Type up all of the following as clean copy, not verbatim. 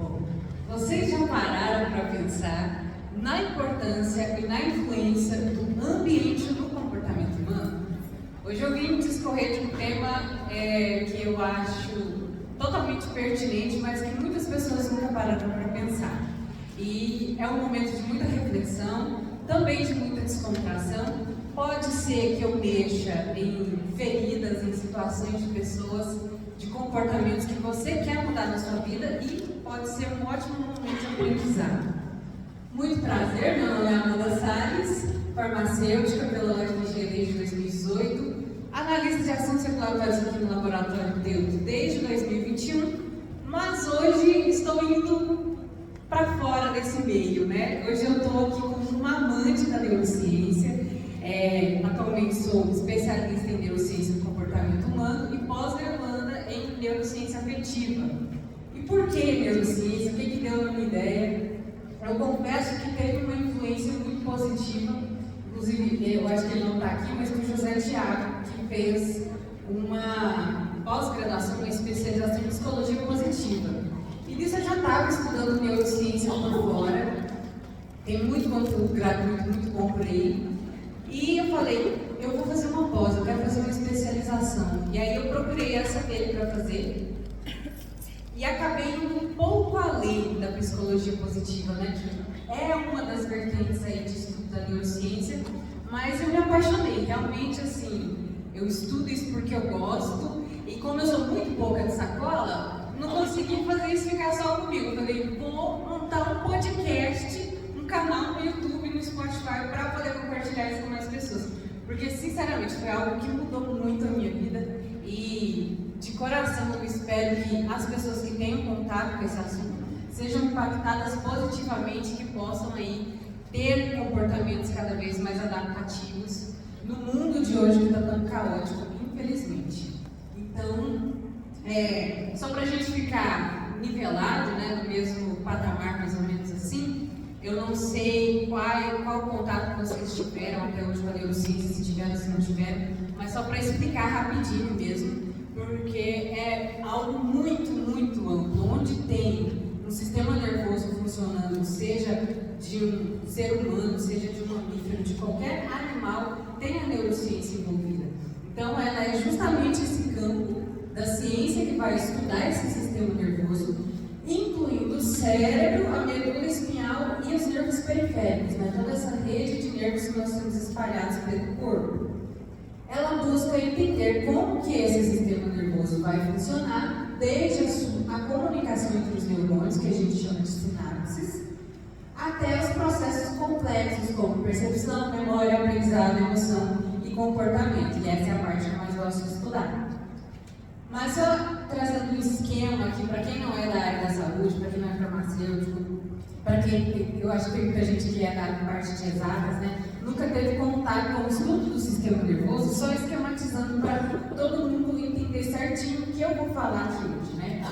Bom, vocês já pararam para pensar na importância e na influência do ambiente no comportamento humano? Hoje eu vim discorrer de um tema que eu acho totalmente pertinente, mas que muitas pessoas nunca pararam para pensar. E é um momento de muita reflexão, também de muita descontração. Pode ser que eu mexa em feridas, em situações de pessoas, de comportamentos que você quer mudar na sua vida e pode ser um ótimo momento de aprendizado. Muito prazer, meu nome é Amanda Salles, farmacêutica pela UFMG desde 2018, analista de assuntos regulatórios aqui no Laboratório Deuto desde 2021, mas hoje estou indo para fora desse meio, né? Hoje eu estou aqui como uma amante da neurociência, atualmente sou especialista em neurociência do comportamento humano e pós-graduanda em neurociência afetiva. E por que neurociência? O que deu na minha ideia? Eu confesso que teve uma influência muito positiva, inclusive eu acho que ele não está aqui, mas do José Thiago, que fez uma pós-graduação, uma especialização em psicologia positiva. E nisso eu já estava estudando neurociência por fora, tem muito conteúdo gratuito, muito bom por aí. E eu falei, eu vou fazer uma pós, eu quero fazer uma especialização. E aí eu procurei essa dele para fazer. E acabei indo um pouco além da psicologia positiva, né? Que é uma das vertentes aí de estudo da neurociência. Mas eu me apaixonei, realmente assim, eu estudo isso porque eu gosto. E como eu sou muito boca de sacola, não consegui fazer isso ficar só comigo. Eu falei, vou montar um podcast, um canal no YouTube, no Spotify, para poder compartilhar isso com mais pessoas. Porque, sinceramente, foi algo que mudou muito a minha vida. E, de coração, eu espero que as pessoas que tenham contato com esse assunto sejam impactadas positivamente, que possam aí ter comportamentos cada vez mais adaptativos no mundo de hoje que está tão caótico, infelizmente. Então, só para a gente ficar nivelado, né, no mesmo patamar, mais ou menos assim, eu não sei qual contato vocês tiveram até hoje com a neurociência, se tiveram, se não tiveram, mas só para explicar rapidinho mesmo, porque é algo muito, muito amplo, onde tem um sistema nervoso funcionando, seja de um ser humano, seja de um mamífero, de qualquer animal, tem a neurociência envolvida. Então, ela é justamente esse campo da ciência que vai estudar esse sistema nervoso, incluindo o cérebro, a medula espinhal e os nervos periféricos, né? Toda essa rede de nervos que nós temos espalhados pelo corpo. Ela busca entender como que esse sistema nervoso vai funcionar, desde a comunicação entre os neurônios, que a gente chama de sinapses, até os processos complexos, como percepção, memória, aprendizado, emoção e comportamento. E essa é a parte que eu mais gosto de estudar. Mas só trazendo um esquema aqui, para quem não é da área da saúde, para quem não é farmacêutico, para quem, eu acho que tem muita gente que é da parte de exatas, né? Nunca teve contato com o estudo do sistema nervoso, só esquematizando para todo mundo entender certinho o que eu vou falar aqui hoje, né?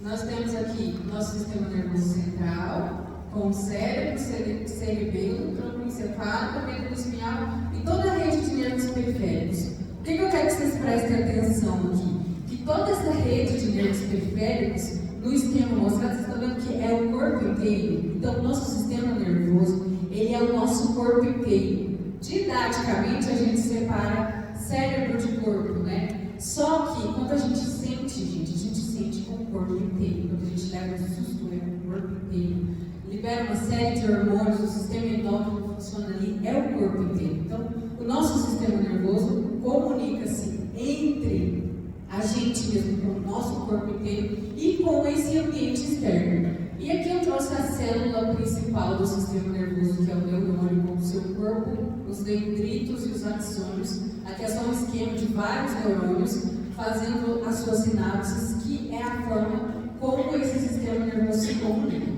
Nós temos aqui o nosso sistema nervoso central, com o cérebro, cerebelo, tronco encefálico, medula espinhal e toda a rede de nervos periféricos. O que eu quero que vocês prestem atenção aqui? Que toda essa rede de nervos periféricos, no esquema mostrado, vocês estão vendo que é o corpo inteiro. Então, o nosso sistema nervoso, ele é o nosso corpo inteiro. Didaticamente, a gente separa cérebro de corpo, né? Só que, quando a gente sente com o corpo inteiro. Quando a gente leva um susto, é com o corpo inteiro. Libera uma série de hormônios, o sistema endócrino funciona ali, é o corpo inteiro. Então, o nosso sistema nervoso comunica-se entre a gente mesmo, com o nosso corpo inteiro e com esse ambiente externo. E aqui eu trouxe a célula principal do sistema nervoso, que é o neurônio, com o seu corpo, os dendritos e os axônios. Aqui é só um esquema de vários neurônios fazendo as suas sinapses, que é a forma como esse sistema nervoso se comunica.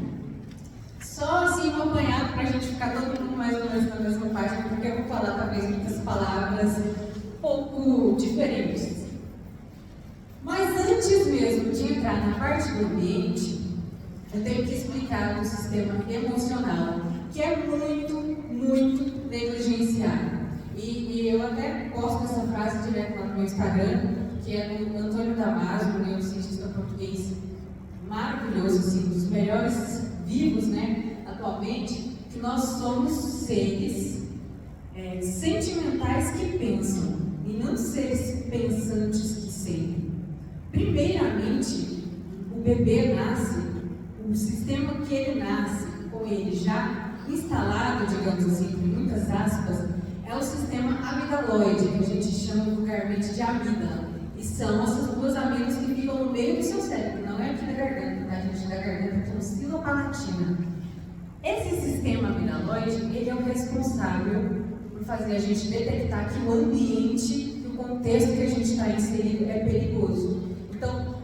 Só assim um apanhado para a gente ficar todo mundo mais ou menos na mesma página, porque eu vou falar talvez muitas palavras um pouco diferentes. Mas antes mesmo de entrar na parte do ambiente, eu tenho que explicar o sistema emocional, que é muito, muito negligenciado. E eu até posto essa frase direto lá no Instagram, que é do Antônio Damasio, um neurocientista português maravilhoso, assim, dos melhores vivos, né, atualmente, que nós somos seres sentimentais que pensam, e não seres pensantes que sentem. Primeiramente, o bebê nasce, o sistema que ele nasce, com ele já instalado, digamos assim, com muitas aspas, é o sistema amigdaloide, que a gente chama vulgarmente de amígdala. E são essas duas amígdalas que ficam no meio do seu cérebro, não é aqui da garganta, tá? A gente da garganta tem tonsila palatina. Esse sistema amigdaloide, ele é o responsável por fazer a gente detectar que o ambiente, que o contexto que a gente está inserido é perigoso. Então,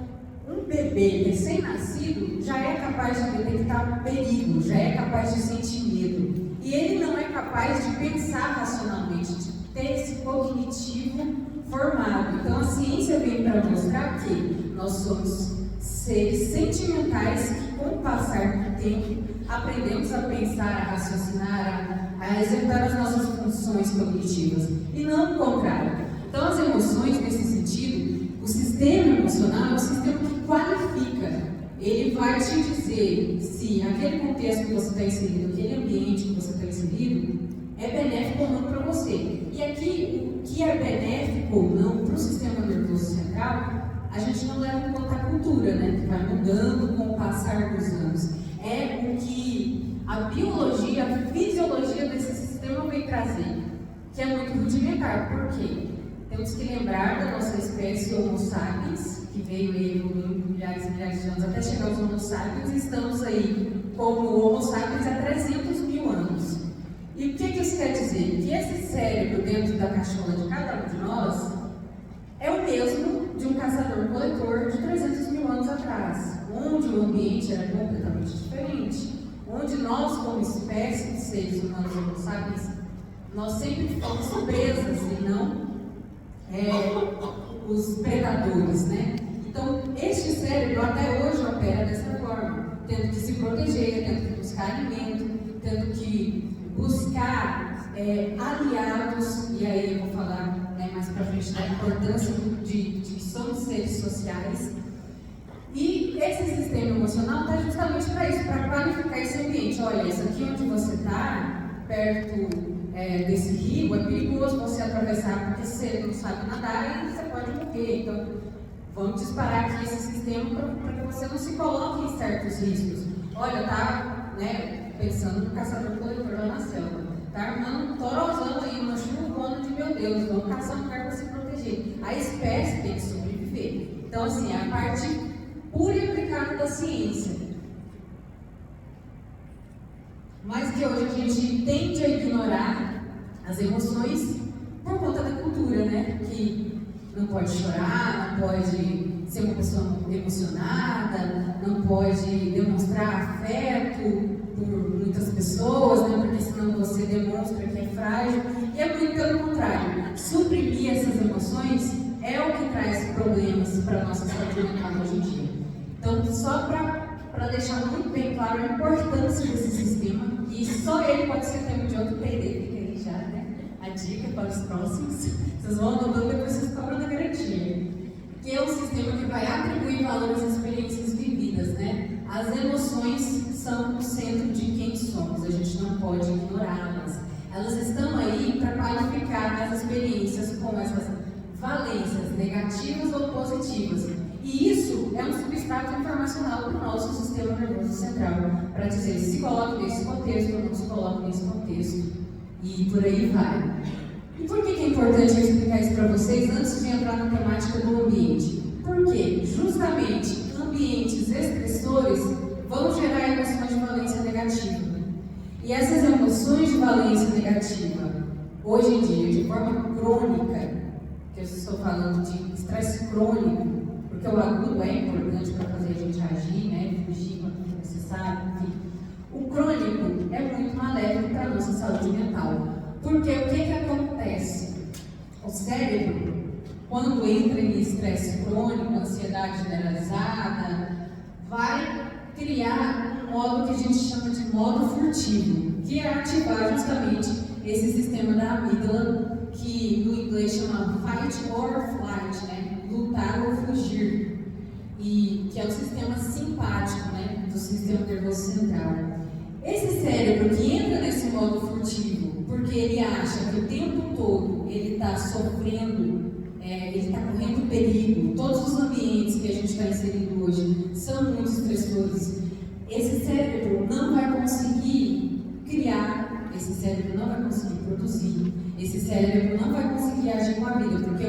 um bebê recém-nascido já é capaz de detectar perigo, já é capaz de sentir medo. E ele não é capaz de pensar racionalmente, de ter esse cognitivo formado. Então, a ciência vem para mostrar que nós somos seres sentimentais que, com o passar do tempo, aprendemos a pensar, a raciocinar, a executar as nossas funções cognitivas, e não o contrário. Então, as emoções, nesse sentido, o sistema emocional é um sistema que qualifica. Ele vai te dizer se aquele contexto que você está inserido, aquele ambiente que você está inserido, é benéfico ou não para você. E aqui, o que é benéfico ou não para o sistema nervoso central, a gente não leva em conta a cultura, né, que vai mudando com o passar dos anos. É o que a biologia, a fisiologia desse sistema vem trazer, que é muito rudimentar. Por quê? Temos que lembrar da nossa espécie Homo sapiens, que veio aí evoluindo milhares e milhares de anos até chegar aos Homo sapiens, e estamos aí como Homo sapiens há 300 mil anos. E o que isso quer dizer? Que esse cérebro dentro da cachola de cada um de nós é o mesmo de um caçador-coletor de 300 mil anos atrás, onde o ambiente era completamente diferente, onde nós, como espécie de seres humanos Homo sapiens, nós sempre fomos presas e não os predadores, né? Então, este cérebro até hoje opera dessa forma, tendo que se proteger, tendo que buscar alimento, tendo que buscar aliados, e aí eu vou falar mais para frente da importância de que somos seres sociais. E esse sistema emocional está justamente para isso, para qualificar esse ambiente. Olha, isso aqui onde você está, perto desse rio, é perigoso você atravessar, porque você não sabe nadar e você pode morrer. Então, vamos disparar aqui esse sistema para que você não se coloque em certos riscos. Olha, tá pensando no caçador-coletor lá na selva. Tá armando um torozão aí, uma chuvona de meu Deus, vamos caçar um lugar para se proteger. A espécie tem que sobreviver. Então, assim, é a parte pura e aplicada da ciência. Mas que hoje a gente tende a ignorar as emoções por conta da cultura, né? Que não pode chorar, não pode ser uma pessoa emocionada, não pode demonstrar afeto por muitas pessoas, né? Porque senão você demonstra que é frágil. E é muito pelo contrário. Suprimir essas emoções é o que traz problemas para a nossa saúde mental hoje em dia. Então, só para deixar muito bem claro a importância desse sistema, e só ele pode ser tema de outro PD, fica aí já, né? A dica para os próximos. Vocês vão anotando, depois vocês cobram da garantia. Que é um sistema que vai atribuir valor às experiências vividas, né? As emoções são o centro de quem somos, a gente não pode ignorá-las. Elas estão aí para qualificar as experiências com essas valências negativas ou positivas. E isso é um substrato informacional para o nosso sistema nervoso central, para dizer se coloque nesse contexto ou não se coloque nesse contexto. E por aí vai. E por que é importante eu explicar isso para vocês antes de entrar na temática do ambiente? Porque justamente ambientes estressores vão gerar emoções de valência negativa. E essas emoções de valência negativa, hoje em dia, de forma crônica, que eu estou falando de estresse crônico, porque o agudo é importante para fazer a gente agir, né, fugir quando for necessário, enfim. O crônico é muito maléfico para a nossa saúde mental. Porque o que acontece? O cérebro, quando entra em estresse crônico, ansiedade generalizada, vai criar um modo que a gente chama de modo furtivo, que é ativar justamente esse sistema da amígdala que no inglês chama fight or flight, né? Lutar ou fugir, e que é o sistema simpático, né? Do sistema nervoso central. Esse cérebro que entra nesse modo furtivo, porque ele acha que o tempo todo ele está sofrendo, ele está correndo perigo, todos os ambientes que a gente está inserindo hoje são muito estressores, esse cérebro não vai conseguir criar, esse cérebro não vai conseguir produzir, esse cérebro não vai conseguir agir com a vida, porque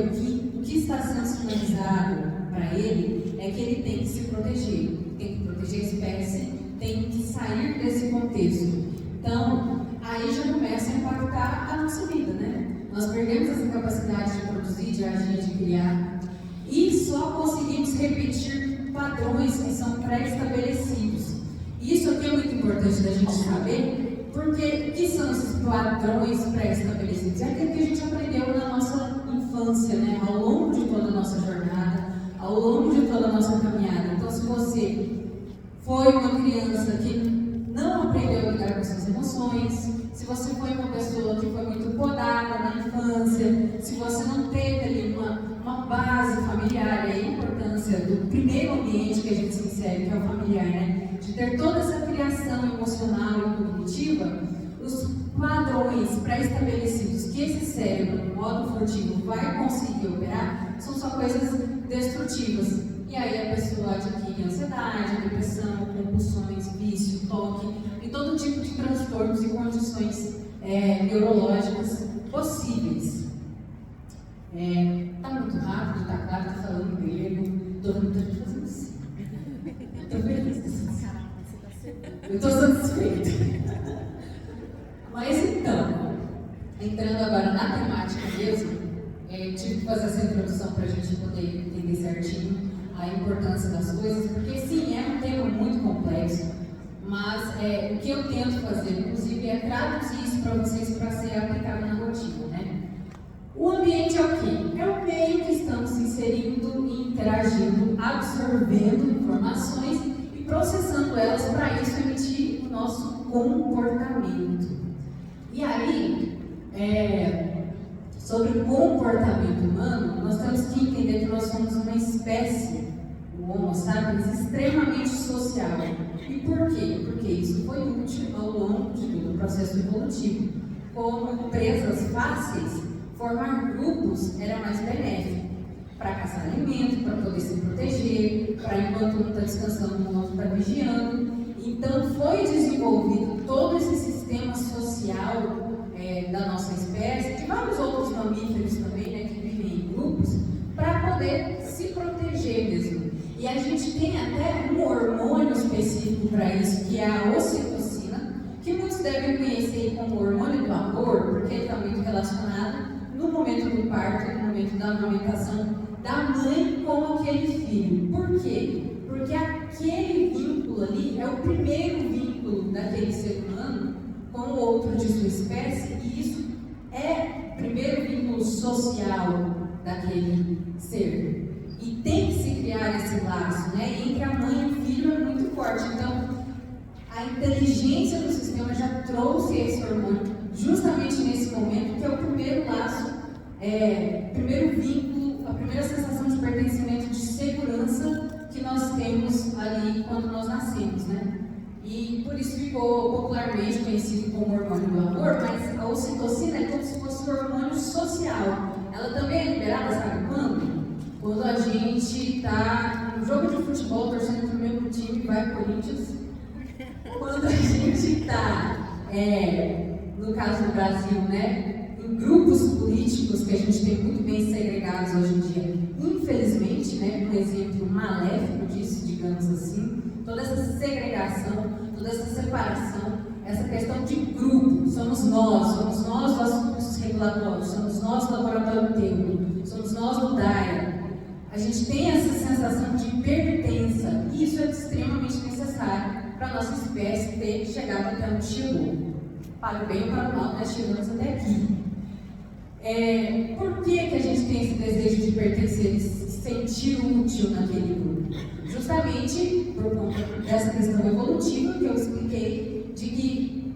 o que está sendo sinalizado para ele é que ele tem que se proteger, tem que proteger a espécie, tem que sair desse contexto. Então, aí já começa a impactar a nossa vida, né? Nós perdemos essa capacidade de produzir, de agir, de criar, e só conseguimos repetir padrões que são pré-estabelecidos. Isso aqui é muito importante da gente saber, porque o que são esses padrões pré-estabelecidos? É aquilo que a gente aprendeu na nossa infância, né? Ao longo de toda a nossa jornada, ao longo de toda a nossa caminhada. Então, se você foi uma criança que não aprendeu a lidar com suas emoções, se você foi uma pessoa que foi muito podada na infância, se você não teve ali uma base familiar, e a importância do primeiro ambiente que a gente se insere, que é o familiar, né? De ter toda essa criação emocional e cognitiva, os padrões pré-estabelecidos que esse cérebro, no modo furtivo, vai conseguir operar, são só coisas destrutivas. E aí a pessoa adquire ansiedade, depressão, compulsões, vício, toque e todo tipo de transtornos e condições neurológicas possíveis. Tá muito rápido, tá claro, tá falando grego, tô vendo muita gente fazendo assim. Eu tô feliz. Eu tô satisfeita. Mas então, entrando agora na temática mesmo, tive que fazer essa introdução para a gente poder entender certinho a importância das coisas, porque sim, é um tema muito complexo, mas o que eu tento fazer, inclusive, é traduzir isso para vocês para ser aplicado na rotina, né? O ambiente é o quê? É o meio que estamos inserindo e interagindo, absorvendo informações e processando elas para isso emitir o nosso comportamento. E aí, sobre o comportamento humano, nós temos que entender que nós somos uma espécie, o Homo sapiens, extremamente social. E por quê? Porque isso foi útil ao longo de todo o processo evolutivo. Como presas fáceis, formar grupos era mais benéfico para caçar alimento, para poder se proteger, para enquanto um está descansando, o outro está vigiando. Então foi desenvolvido todo esse sistema social da nossa espécie, de vários outros mamíferos também, né, que vivem em grupos, para poder se proteger mesmo. E a gente tem até um hormônio específico para isso, que é a ocitocina, que muitos devem conhecer como hormônio do amor, porque ele está muito relacionado no momento do parto, no momento da amamentação da mãe com aquele filho. Por quê? Porque aquele vínculo ali é o primeiro vínculo daquele ser humano com o outro de sua espécie, e isso é o primeiro vínculo social daquele ser. E tem que se criar esse laço, né? E entre a mãe e o filho é muito forte. Então, a inteligência do sistema já trouxe esse hormônio justamente nesse momento, que é o primeiro laço, o primeiro vínculo, a primeira sensação de pertencimento, de segurança que nós temos ali quando nós nascemos, né? E por isso ficou popularmente conhecido como hormônio do amor, mas a ocitocina é como se fosse um hormônio social. Ela também é liberada, sabe quando? Quando a gente está num jogo de futebol, torcendo para o mesmo time, vai Corinthians. Quando a gente está, no caso do Brasil, né, em grupos políticos que a gente tem muito bem segregados hoje em dia, infelizmente, né, um exemplo maléfico disso, digamos assim, toda essa segregação, toda essa separação, essa questão de grupo, somos nós dos assuntos regulatórios, somos nós do laboratório teórico, somos nós do DAIA. A gente tem essa sensação de pertença, e isso é extremamente necessário para a nossa espécie ter chegado até onde chegou. Para o bem ou para o mal, nós chegamos até aqui. Por que a gente tem esse desejo de pertencer e se sentir útil naquele grupo? Justamente por conta dessa questão evolutiva que eu expliquei, de que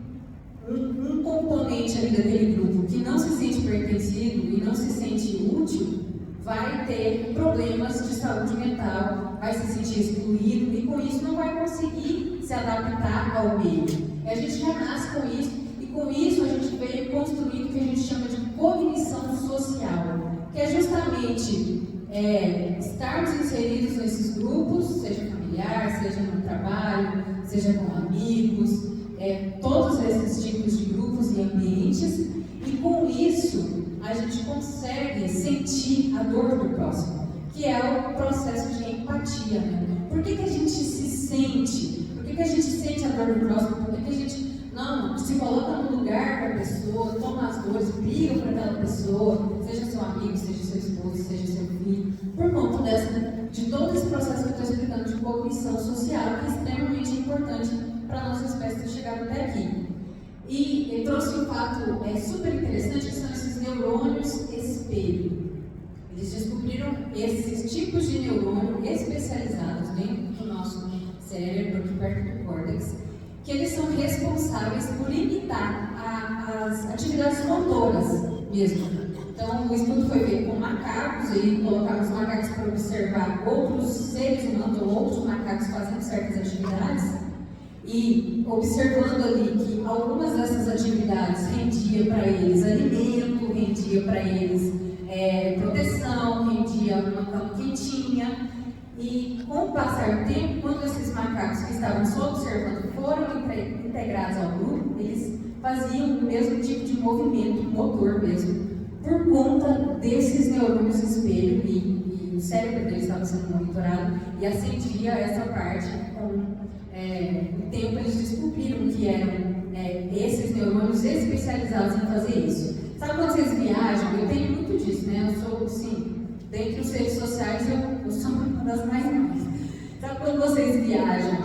um componente ali daquele grupo que não não se sente pertencido e não se sente útil, vai ter problemas de saúde mental, vai se sentir excluído e com isso não vai conseguir se adaptar ao meio. E a gente já nasce com isso e com isso a gente veio construindo o que a gente chama de cognição social, que é justamente estarmos inseridos nesses grupos, seja familiar, seja no trabalho, seja com amigos, todos esses tipos de grupos e ambientes, e com isso a gente consegue sentir a dor do próximo, que é o processo de empatia, né? Por que a gente se sente? Por que a gente sente a dor do próximo? Por que a gente não se coloca no lugar da pessoa, toma as dores, briga por aquela pessoa, seja seu amigo, seja seu esposo, seja seu filho, por conta de todo esse processo que eu estou explicando de cognição social, que é extremamente importante para a nossa espécie ter chegado até aqui. E eu trouxe um fato super interessante, que são esses neurônios espelho. Eles descobriram esses tipos de neurônio especializados dentro do nosso cérebro, aqui perto do córtex, que eles são responsáveis por imitar as atividades motoras mesmo. Então, o estudo foi feito com macacos, e colocaram os macacos para observar outros seres humanos ou outros macacos fazendo certas atividades, e observando ali que algumas dessas atividades rendia para eles alimento, rendia para eles proteção, rendia uma cama quentinha. E com o passar do tempo, quando esses macacos que estavam só observando foram integrados ao grupo, eles faziam o mesmo tipo de movimento motor mesmo, por conta desses neurônios espelho, e o cérebro deles estava sendo monitorado e acendia essa parte. Com o tempo eles descobriram que eram esses neurônios especializados em fazer isso. Sabe quando vocês viajam? Eu tenho muito disso, né? Eu sou, sim, dentre os seres sociais, eu sou uma das mais novas. Sabe quando vocês viajam?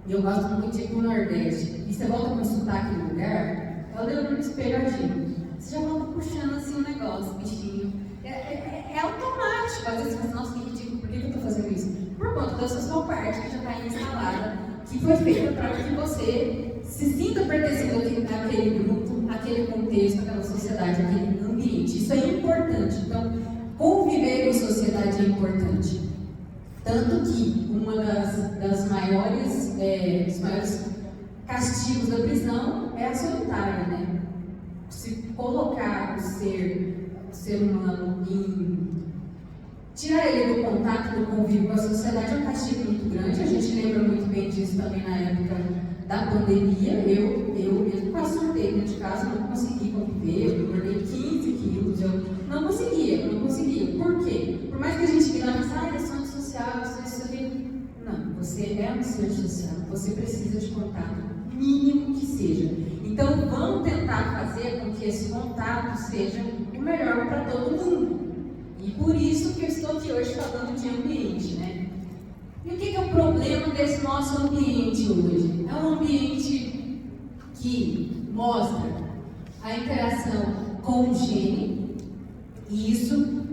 Eu gosto muito de ir para o Nordeste, e você volta com sotaque no lugar, é o neurônio espelho agindo. Você já volta puxando assim um negócio, bichinho. É automático. Às vezes você fala, nossa, que ridículo, por que eu estou fazendo isso? Por conta dessa sua parte que já está instalada, que foi feita para que você se sinta pertencendo àquele grupo, àquele contexto, àquela sociedade, àquele ambiente. Isso é importante. Então, conviver em sociedade é importante. Tanto que uma dos maiores castigos da prisão é a solitária, né? Se colocar o ser humano tirar ele do contato, do convívio com a sociedade é um castigo muito grande. A gente lembra muito bem disso também na época da pandemia. Eu mesmo quase surtei dentro de casa, não consegui conviver, eu engordei 15 quilos, eu não conseguia. Por quê? Por mais que a gente diga, eu sou antissocial, eu sou isso aqui. Não, você é um ser social, você precisa de contato, mínimo que seja. Então vamos tentar fazer com que esse contato seja o melhor para todo mundo. E por isso que eu estou aqui hoje falando de ambiente, né? E o que é o problema desse nosso ambiente hoje? É um ambiente que mostra a interação com o gene, e isso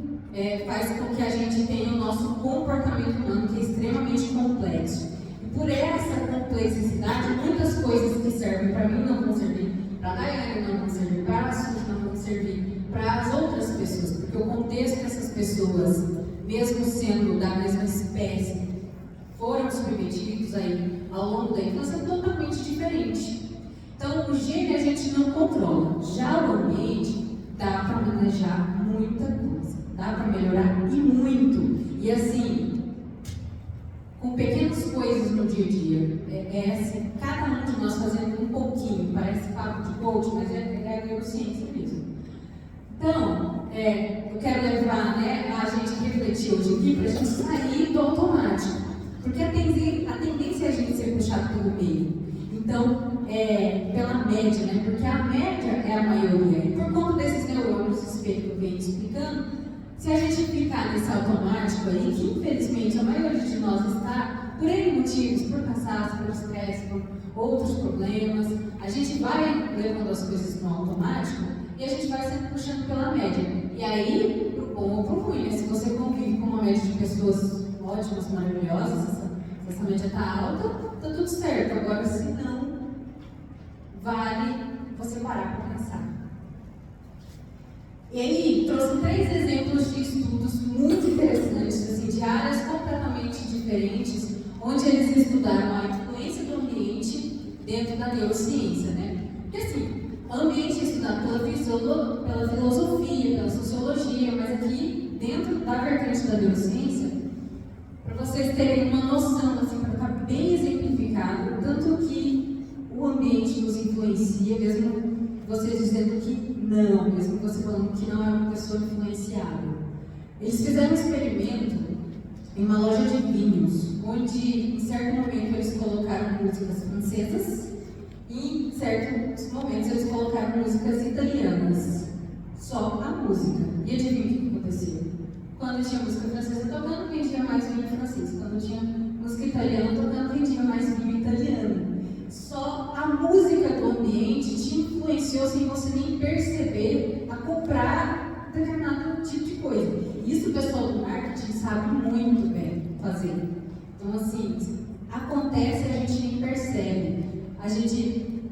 faz com que a gente tenha o nosso comportamento humano, que é extremamente complexo. E por essa complexidade, muitas coisas que servem para mim não vão servir para a Daiane, não vão servir para a Suzy, não vão servir para as outras pessoas, porque o contexto dessas pessoas, mesmo sendo da mesma espécie, foram submetidos aí ao longo da infância, é totalmente diferente. Então, o gene a gente não controla. Já o ambiente dá para manejar muita coisa, dá para melhorar e muito. E assim, com pequenas coisas no dia a dia, assim, cada um de nós fazendo um pouquinho, parece papo de coach, mas é a neurociência mesmo. Então, eu quero levar a gente a refletir hoje aqui para a gente sair do automático, porque a tendência é a gente ser puxado pelo meio. Então, pela média, né? Porque a média é a maioria. E por conta desses neurônios espelho que eu venho explicando, se a gente ficar nesse automático aí, que infelizmente a maioria de nós está por N motivos, por cansaço, por estresse, por outros problemas, a gente vai levando as coisas no automático e a gente vai sempre puxando pela média. E aí, pro bom ou pro ruim, né? Se você convive com uma média de pessoas ótimas, maravilhosas, se essa média está alta, tá tudo certo. Agora, se não, vale você parar para pensar. E aí, trouxe 3 exemplos de estudos muito interessantes, assim, de áreas completamente diferentes, onde eles estudaram a influência do ambiente dentro da neurociência, né? Porque assim, o ambiente é estudado pela filosofia, pela sociologia, mas aqui, dentro da vertente da neurociência, para vocês terem uma noção, assim, para ficar bem exemplificado, tanto que o ambiente nos influencia, mesmo vocês dizendo que não, mesmo você falando que não é uma pessoa influenciável. Eles fizeram um experimento em uma loja de vinhos, onde em certo momento eles colocaram músicas francesas e em certos momentos eles colocaram músicas italianas. Só a música. E adivinha o que aconteceu? Quando tinha música francesa tocando, vendia mais vinho francês. Quando tinha música italiana tocando, vendia mais vinho italiano. Só a música do ambiente te influenciou sem você nem perceber a comprar determinado tipo de coisa. Isso o pessoal do marketing sabe muito bem fazer. Então, assim, acontece e a gente nem percebe. A gente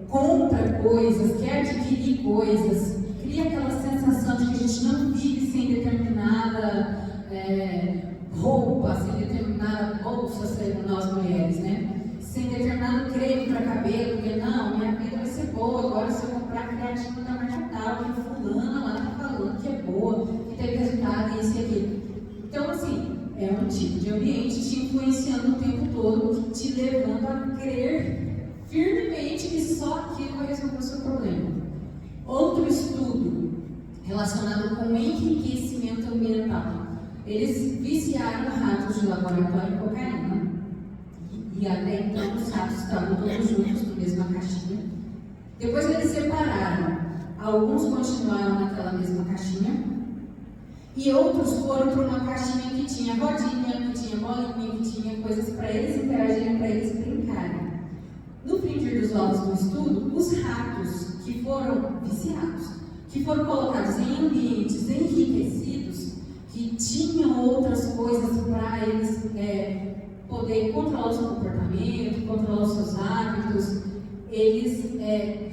compra coisas, quer adquirir coisas, cria aquela sensação de que a gente não vive sem determinada roupa, sem determinada bolsa, sendo nós mulheres, né? Sem determinado creme para cabelo, porque não, minha vida vai ser boa, agora se eu comprar creatina da marca tal, que fulana lá está falando que é boa, que teve resultado, isso e aquilo. Então, assim, é um tipo de ambiente te influenciando o tempo todo, te levando a crer firmemente que só aquilo vai resolver o seu problema. Outro estudo relacionado com o enriquecimento ambiental. Eles viciaram ratos de laboratório em cocaína. E até então os ratos estavam todos juntos na mesma caixinha. Depois eles separaram. Alguns continuaram naquela mesma caixinha. E outros foram para uma caixinha que tinha rodinha, que tinha bolinha, que tinha coisas para eles interagirem, para eles brincarem. No frigir dos ovos do estudo, os ratos que foram viciados, que foram colocados em ambientes enriquecidos, que tinham outras coisas para eles poder controlar o seu comportamento, controlar os seus hábitos, eles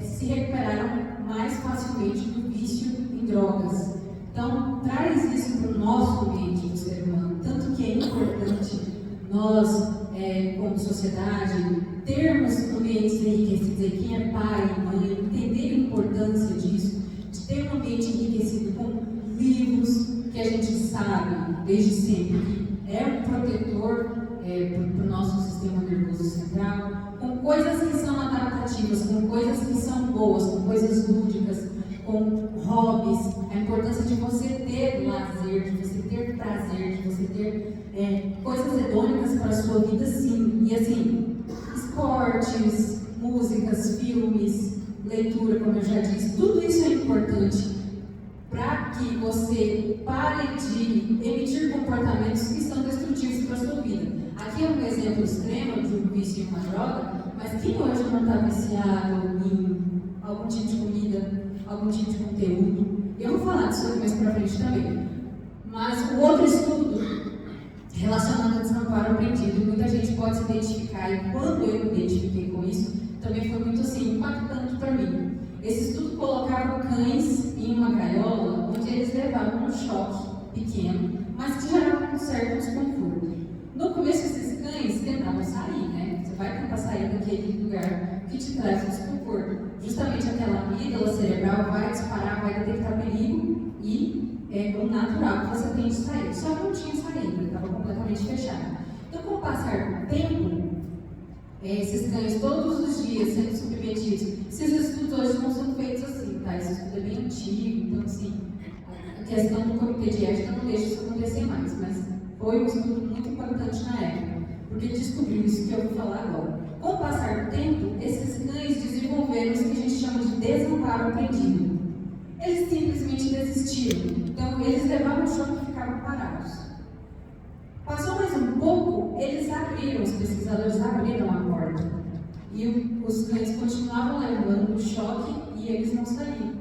se recuperaram mais facilmente do vício em drogas. Então, traz isso para o nosso ambiente do ser humano, tanto que é importante nós, como sociedade, termos ambientes enriquecidos, e quem é pai e mãe, entender a importância disso, de ter um ambiente enriquecido com livros que a gente sabe, desde sempre, que é um protetor para o nosso sistema nervoso central, com coisas que são adaptativas, com coisas que são boas, com coisas lúdicas, com hobbies, a importância de você ter lazer, de você ter prazer, de você ter coisas hedônicas para a sua vida, sim. E assim, esportes, músicas, filmes, leitura, como eu já disse, tudo isso é importante para que você pare de emitir comportamentos que são destrutivos para a sua vida. Aqui é um exemplo extremo de um vício em uma droga, mas quem hoje não está viciado em algum tipo de comida, algum tipo de conteúdo? Eu vou falar disso mais para frente também. Mas o outro estudo relacionado a desamparo aprendido, muita gente pode se identificar, e quando eu me identifiquei com isso, também foi muito assim, impactante para mim. Esse estudo colocava cães em uma gaiola, onde eles levavam um choque pequeno, mas que gerava um certo desconforto. No começo, esses cães tentavam sair, né? Você vai tentar sair daquele lugar que te traz desconforto. Justamente aquela amígdala cerebral vai disparar, vai detectar perigo e é o natural que você tem de sair. Só que não tinha saída, estava completamente fechado. Então, com o passar do tempo, esses cães todos os dias sendo submetidos, esses estudos hoje não são feitos assim, tá? Esse estudo é bem antigo, então assim, a questão do comitê de ética não deixa isso acontecer mais, mas foi um estudo muito importante na época, porque descobriu isso que eu vou falar agora. Com o passar do tempo, esses cães desenvolveram o que a gente chama de desamparo aprendido. Eles simplesmente desistiram, então eles levavam o choque e ficavam parados. Passou mais um pouco, eles abriram, os pesquisadores abriram a porta. E os cães continuavam levando o choque e eles não saíam.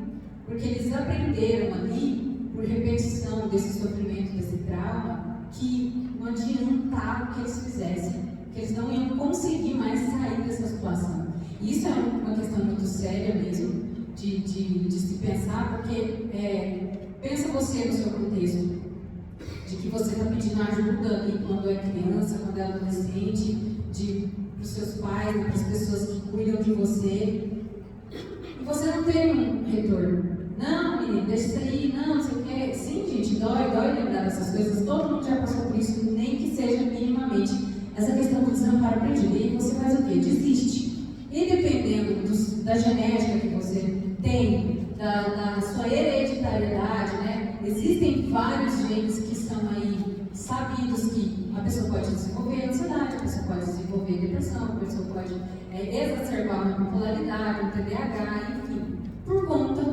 Porque eles aprenderam ali, por repetição desse sofrimento, desse trauma, que não adiantava o que eles fizessem, que eles não iam conseguir mais sair dessa situação. E isso é uma questão muito séria mesmo, de se pensar, porque pensa você no seu contexto, de que você está pedindo ajuda ali quando é criança, quando é adolescente, para os seus pais, para as pessoas que cuidam de você, e você não tem um retorno. Não, menino, deixa isso aí, não sei o quê. Sim, gente, dói lembrar dessas coisas, todo mundo já passou por isso, nem que seja minimamente. Essa questão do desamparo aprendido, e você faz o quê? Desiste. E dependendo da genética que você tem, da sua hereditariedade, né? Existem vários genes que são aí sabidos que a pessoa pode desenvolver ansiedade, a pessoa pode desenvolver depressão, a pessoa pode exacerbar uma bipolaridade, um TDAH, enfim, por conta,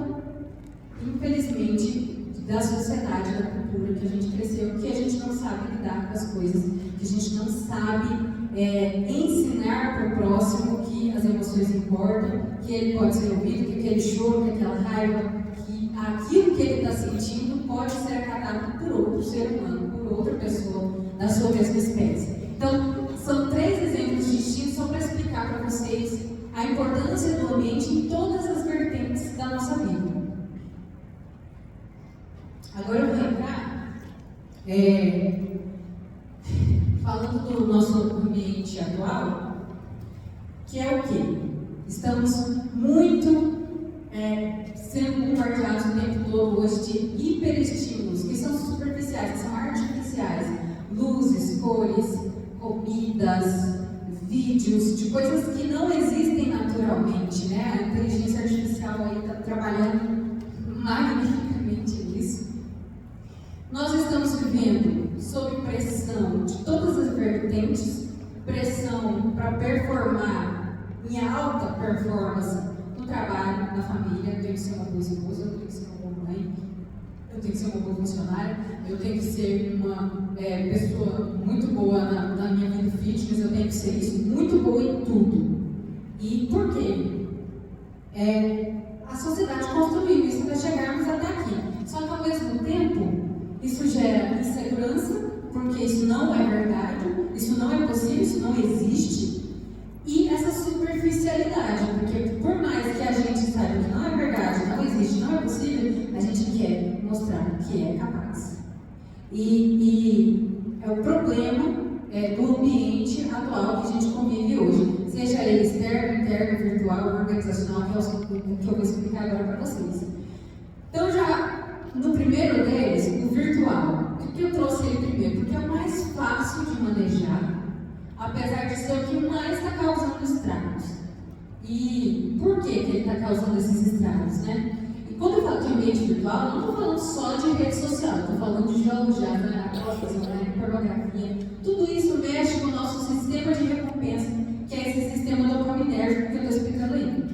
infelizmente, da sociedade, da cultura que a gente cresceu, que a gente não sabe lidar com as coisas, que a gente não sabe ensinar para o próximo que as emoções importam, que ele pode ser ouvido, que aquele choro, que aquela raiva, que aquilo que ele está sentindo pode ser acatado por outro ser humano, por outra pessoa da sua mesma espécie. Então, são 3 exemplos distintos só para explicar para vocês a importância do ambiente em todas as vertentes da nossa vida. Agora eu vou entrar falando do nosso ambiente atual, que é o quê? Estamos muito sendo bombardeados o tempo todo hoje de hiperestímulos, que são superficiais, que são artificiais. Luzes, cores, comidas, vídeos, de coisas que não existem naturalmente, né? A inteligência artificial aí está trabalhando magnificamente nisso. Nós estamos vivendo sob pressão de todas as vertentes, pressão para performar em alta performance no trabalho, na família. Eu tenho que ser uma boa esposa, eu tenho que ser uma boa mãe, eu tenho que ser uma boa funcionária, eu tenho que ser uma pessoa muito boa na minha vida fitness, eu tenho que ser isso, muito boa em tudo. E por quê? A sociedade construiu isso para chegarmos até aqui. Só que ao mesmo tempo, isso gera insegurança, porque isso não é verdade, isso não é possível, isso não existe. E essa superficialidade, porque por mais que a gente saiba que não é verdade, não existe, não é possível, a gente quer mostrar que é capaz. E é o problema do ambiente atual que a gente convive hoje, seja ele externo, interno, virtual, organizacional, que eu vou explicar agora para vocês. Então, já no primeiro deles, o virtual, por que eu trouxe ele primeiro? Porque é o mais fácil de manejar, apesar de ser o que mais está causando estragos. E por que ele está causando esses estragos, né? E quando eu falo de ambiente virtual, não estou falando só de rede social, estou falando de jogos de azar, pornografia. Tudo isso mexe com o nosso sistema de recompensa, que é esse sistema dopaminérgico que eu estou explicando aí.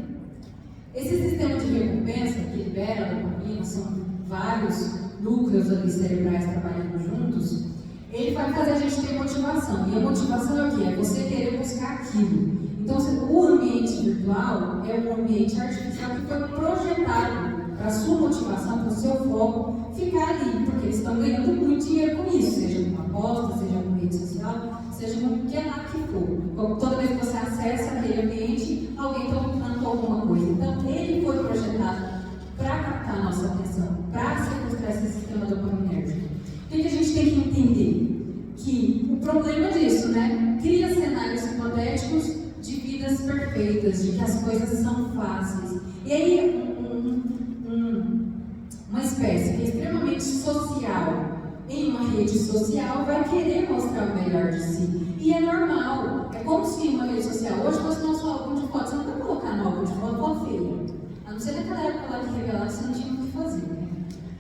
Esse sistema de recompensa que libera a dopamina, são vários núcleos ali cerebrais trabalhando juntos, ele vai fazer a gente ter motivação. E a motivação é o quê? É você querer buscar aquilo. Então, o ambiente virtual é um ambiente artificial que foi projetado para a sua motivação, para o seu foco ficar ali, porque eles estão ganhando muito dinheiro com isso, seja com aposta, seja com rede social, seja com o que lá que for. Como toda vez que você acessa aquele ambiente, alguém está lutando alguma coisa. Então, ele foi projetado para captar a nossa atenção, para sequestrar esse sistema dopaminérgico. O que a gente tem que entender? Que o problema disso, né? Cria cenários hipotéticos de vidas perfeitas, de que as coisas são fáceis. E aí, uma espécie que é extremamente social, em uma rede social, vai querer mostrar o melhor de si. E é normal. É como se uma rede social hoje fosse nosso álbum de fotos. Você não vai colocar no álbum de foto feia. A não ser naquela época lá que revelava, você não tinha o que fazer. Né?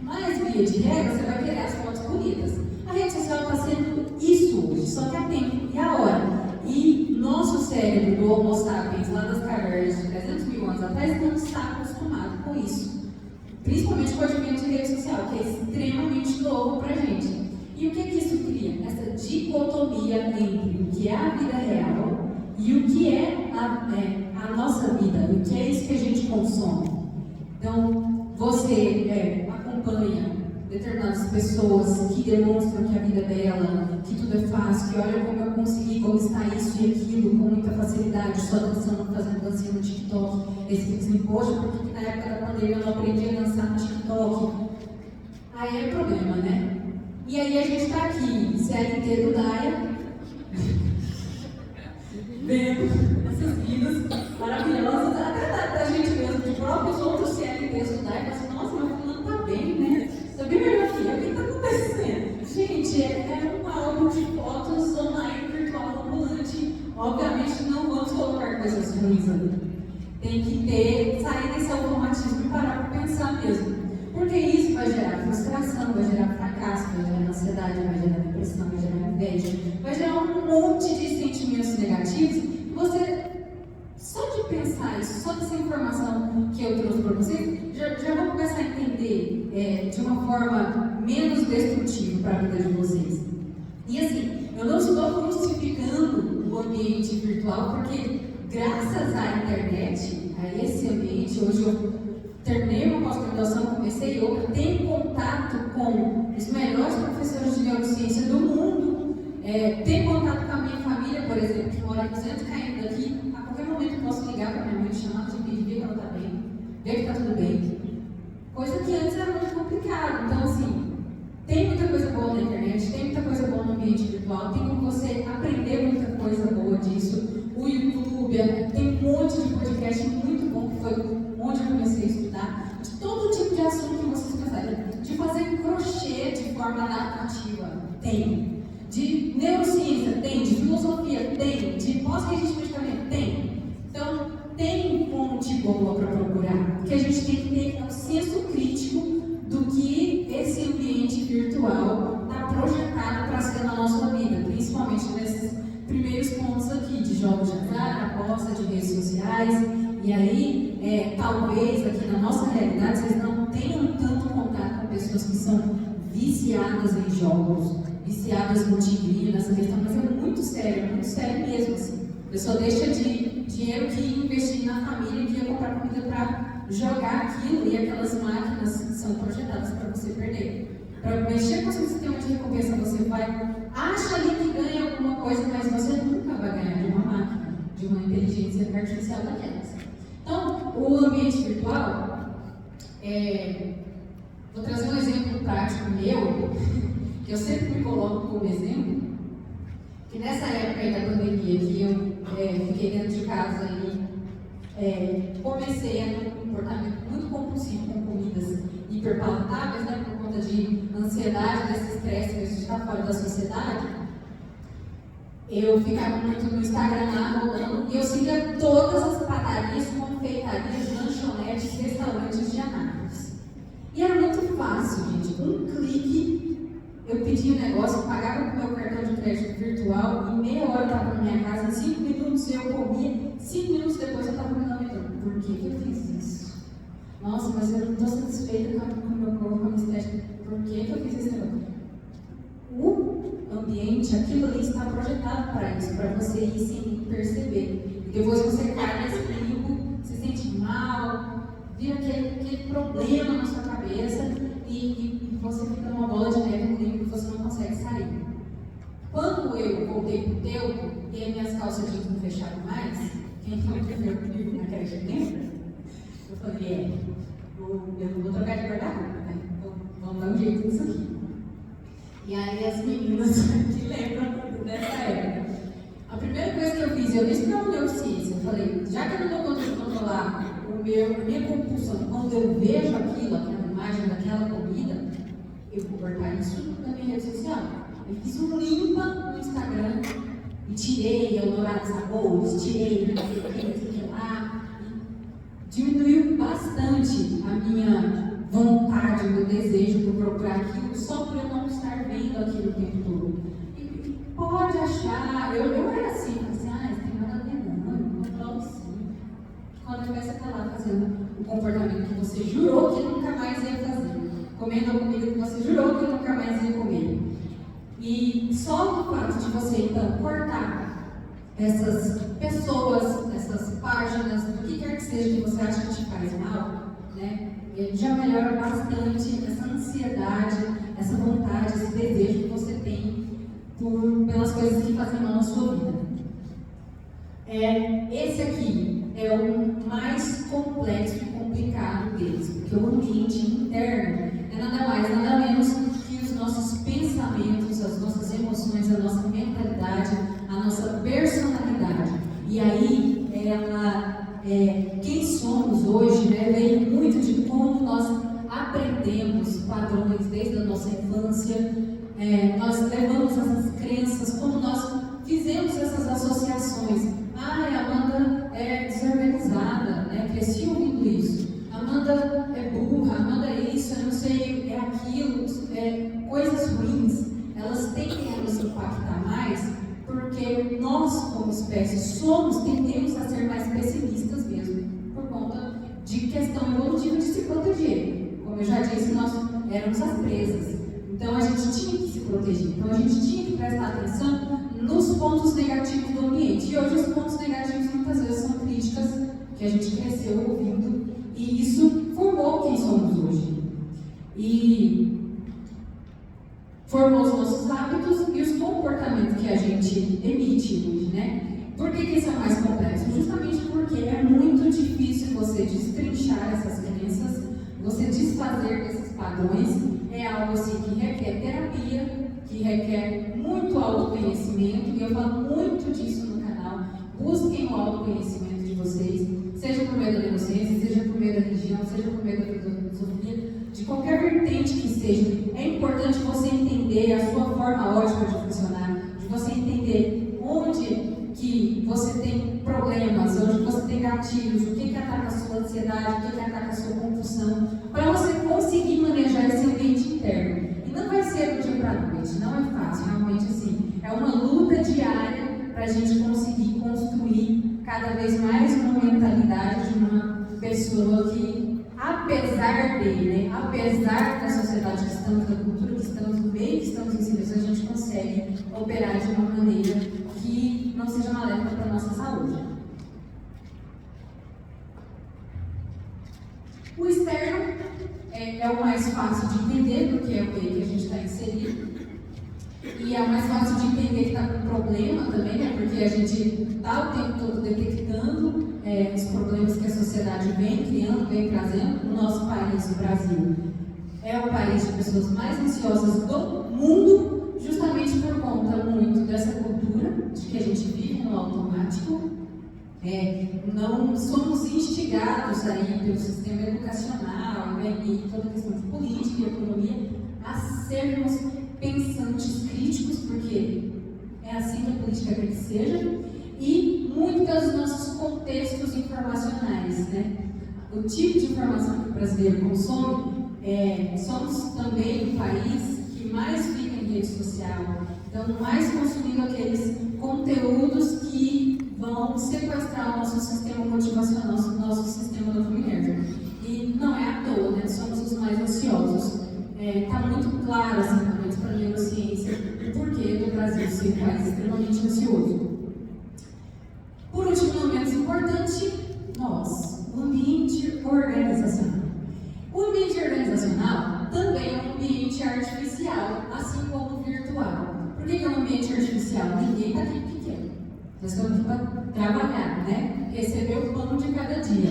Mas, via de regra, você vai querer as fotos bonitas. A rede social está sendo isso hoje, só que há tempo e a hora. E nosso cérebro do Homo sapiens, lá das cavernas de 300 mil anos atrás, não está acostumado com isso. Principalmente com o advento de rede social, que é extremamente novo para a gente. E o que isso cria? Essa dicotomia entre o que é a vida real e o que é a nossa vida, o que é isso que a gente consome. Então, você acompanha determinadas pessoas que demonstram que a vida é bela, que tudo é fácil, que olha como eu consegui conquistar isso e aquilo com muita facilidade, só dançando, fazendo dancinha no TikTok. Esse fica assim, poxa, por que na época da pandemia eu não aprendi a dançar no TikTok? Aí é problema, né? E aí a gente está aqui, CLT do Daia, vendo essas vidas maravilhosas, até da gente mesmo, de próprios outros CLTs do Daia, mas nossa, meu fulano tá bem, né? Tá bem melhor que eu, o que está acontecendo? Gente, é um álbum de fotos online, virtual, ambulante. Obviamente não vamos colocar coisas ruins ali. Tem que sair desse automatismo e parar para pensar mesmo. Porque isso vai gerar frustração, vai gerar fracasso, vai gerar ansiedade, vai gerar depressão, vai gerar inveja, vai gerar um monte de sentimentos negativos. E você, só de pensar isso, só dessa informação que eu trouxe para vocês, já vão começar a entender de uma forma menos destrutiva para a vida de vocês. E assim, eu não estou crucificando o ambiente virtual, porque graças à internet, a esse ambiente, hoje eu terminei uma pós-graduação, comecei outra, tenho contato com os melhores professores de neurociência do mundo, tenho contato com a minha família, por exemplo, que mora a 200 km daqui. A qualquer momento eu posso ligar para minha mãe, chamar de pedir, ver que ela está bem, ver que está tudo bem. Coisa que antes era muito complicado. Então, assim, tem muita coisa boa na internet, tem muita coisa boa no ambiente virtual, tem como você aprender muita coisa boa disso. O YouTube, tem um monte de podcast muito bom, que foi onde eu comecei a estudar, de todo tipo de assunto que vocês pensarem. De fazer crochê de forma adaptativa, tem. De neurociência, tem. De filosofia, tem. De pós-registro de medicamento, tem. Então, tem fonte boa para procurar. Porque a gente tem que ter um senso crítico do que esse ambiente virtual está projetado para ser na nossa vida, principalmente nesses primeiros pontos aqui, de jogos de azar, aposta, de redes sociais. E aí, talvez aqui na nossa realidade, vocês não tenham tanto contato com pessoas que são viciadas em jogos, viciadas no tigrinho, nessa questão, mas é muito sério mesmo, assim. A pessoa deixa de dinheiro que ia investir na família, que ia comprar comida para jogar aquilo, e aquelas máquinas são projetadas para você perder. Para mexer com o seu sistema de recompensa, você acha ali que ganha alguma coisa, mas você nunca vai ganhar de uma máquina, de uma inteligência artificial daquelas. Então, o ambiente virtual, vou trazer um exemplo prático meu, que eu sempre me coloco como exemplo, que nessa época aí da pandemia, que eu fiquei dentro de casa e comecei a ter um comportamento muito compulsivo com comidas hiperpalatáveis, né, por conta de ansiedade, desse estresse que a gente está fora da sociedade. Eu ficava muito no Instagram lá, rolando, e eu seguia todas as padarias, confeitarias, lanchonetes, restaurantes de Anápolis. E era muito fácil, gente. Um clique, eu pedia um negócio, pagava com o meu cartão de crédito virtual, e meia hora eu estava na minha casa, em 5 minutos eu comia, 5 minutos depois eu estava me lamentando. Por que eu fiz isso? Nossa, mas eu não estou satisfeita com o meu corpo, com a minha estética. Por que eu fiz esse negócio? O ambiente, aquilo ali está projetado para isso, para você ir sem perceber. E depois você cai nesse perigo, se sente mal, vira aquele problema na sua cabeça e você fica numa bola de neve no livro que você não consegue sair. Quando eu voltei pro Teuto e as minhas calças jeans não fecharam mais, quem foi que veio comigo na creche, lembra? Eu falei, eu vou trocar de guarda-roupa, né? Então vamos dar um jeito nisso aqui. E aí as meninas que lembram dessa época. A primeira coisa que eu fiz, eu disse para o neurociência, eu falei, já que eu não estou conseguindo controlar a minha compulsão, quando eu vejo aquela imagem daquela comida, eu vou cortar isso na minha rede social. Eu fiz um limpa no Instagram e tirei Eldorado Sabores, tirei não sei o que lá. Diminuiu bastante a minha vontade, o meu desejo por procurar aquilo, só por eu não estar vendo aquilo o tempo todo. E pode achar, eu era assim, não tem nada a ver não, eu controlo sim. Quando você está lá fazendo o comportamento que você jurou que nunca mais ia fazer, comendo a comida que você jurou que nunca mais ia comer. E só o fato de você, então, cortar essas pessoas, essas páginas, do que quer que seja que você acha que te faz mal, né? ele já melhora bastante essa ansiedade, essa vontade, esse desejo que você tem pelas coisas que fazem mal na sua vida. Esse aqui é o mais complexo e complicado deles, porque o ambiente interno é nada mais, nada menos que os nossos pensamentos, as nossas emoções, a nossa mentalidade, a nossa personalidade. E aí, quem somos hoje, né, vem muito de como nós aprendemos padrões desde a nossa infância, nós levamos essas crenças, como nós fizemos essas associações. A Amanda é desorganizada, né? Cresci ouvindo isso. Amanda é burra, Amanda é isso, eu não sei, é aquilo, coisas ruins, elas tendem a nos impactar mais, porque nós, como espécie, tendemos a ser mais pessimistas mesmo, por conta de questão evolutiva de se proteger. Como eu já disse, nós éramos as presas. Então a gente tinha que se proteger, então a gente tinha que prestar atenção nos pontos negativos do ambiente. E hoje os pontos negativos muitas vezes são críticas que a gente cresceu ouvindo, e isso formou quem somos hoje. E formou os nossos hábitos e os comportamentos que a gente emite hoje, né? Por que isso é mais complexo? Justamente porque é muito difícil você destrinchar essas crenças, você desfazer desses padrões. É algo assim que requer terapia, que requer muito autoconhecimento, e eu falo muito disso no canal. Busquem o autoconhecimento de vocês, seja por meio da neurociência, seja por meio da religião, seja por meio da filosofia, de qualquer vertente que seja. É importante você entender a sua forma ótima de funcionar, de você entender onde que você tem problemas, onde você tem gatilhos, o que ataca a sua ansiedade, o que ataca a sua compulsão, para você conseguir manejar esse ambiente interno. E não vai ser do dia para a noite, não é fácil, realmente assim. É uma luta diária para a gente conseguir construir cada vez mais uma mentalidade de uma pessoa que, apesar dele, né, apesar da sociedade que estamos, da cultura que estamos, do meio que estamos inseridos, a gente consegue operar de uma maneira que não seja maléfica para a nossa saúde. O externo é o mais fácil de entender, porque é o meio que a gente está inserido. E é o mais fácil de entender que está com problema também, né? Porque a gente está o tempo todo detectando os problemas que a sociedade vem criando, vem trazendo. O nosso país, o Brasil, é o país de pessoas mais ansiosas do mundo, justamente por conta muito dessa cultura de que a gente vive no automático. Não somos instigados aí pelo sistema educacional, né, e toda a questão de política e economia a sermos pensantes críticos, porque é assim que a política quer que seja, e muito pelos nossos contextos informacionais, né? O tipo de informação que o brasileiro consome, somos também o país que mais fica em rede social, então mais consumindo aqueles conteúdos que vão sequestrar o nosso sistema motivacional, o nosso sistema dopaminergico. E não é à toa, né? Somos os mais ansiosos. Está muito claro, assim, pelo menos para a neurociência, o porquê do Brasil ser um país extremamente ansioso. Por último, não menos importante, o ambiente organizacional. O ambiente organizacional também é um ambiente artificial, assim como o virtual. Por que é um ambiente artificial? Ninguém está aqui pequeno. Nós estamos aqui para trabalhar, né? Receber o pão de cada dia.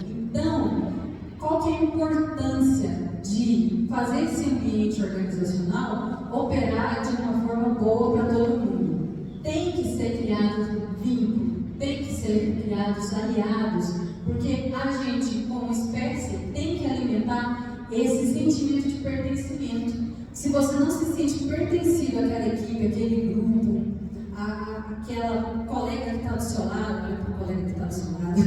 Então, qual que é a importância de fazer esse ambiente organizacional operar de uma forma boa para todo mundo? Tem que ser criado vínculo, tem que ser criados aliados, porque a gente, como espécie, tem que alimentar esse sentimento de pertencimento. Se você não se sente pertencido àquela equipe, àquele grupo, àquela colega que está do seu lado, olha para o colega que está do seu lado,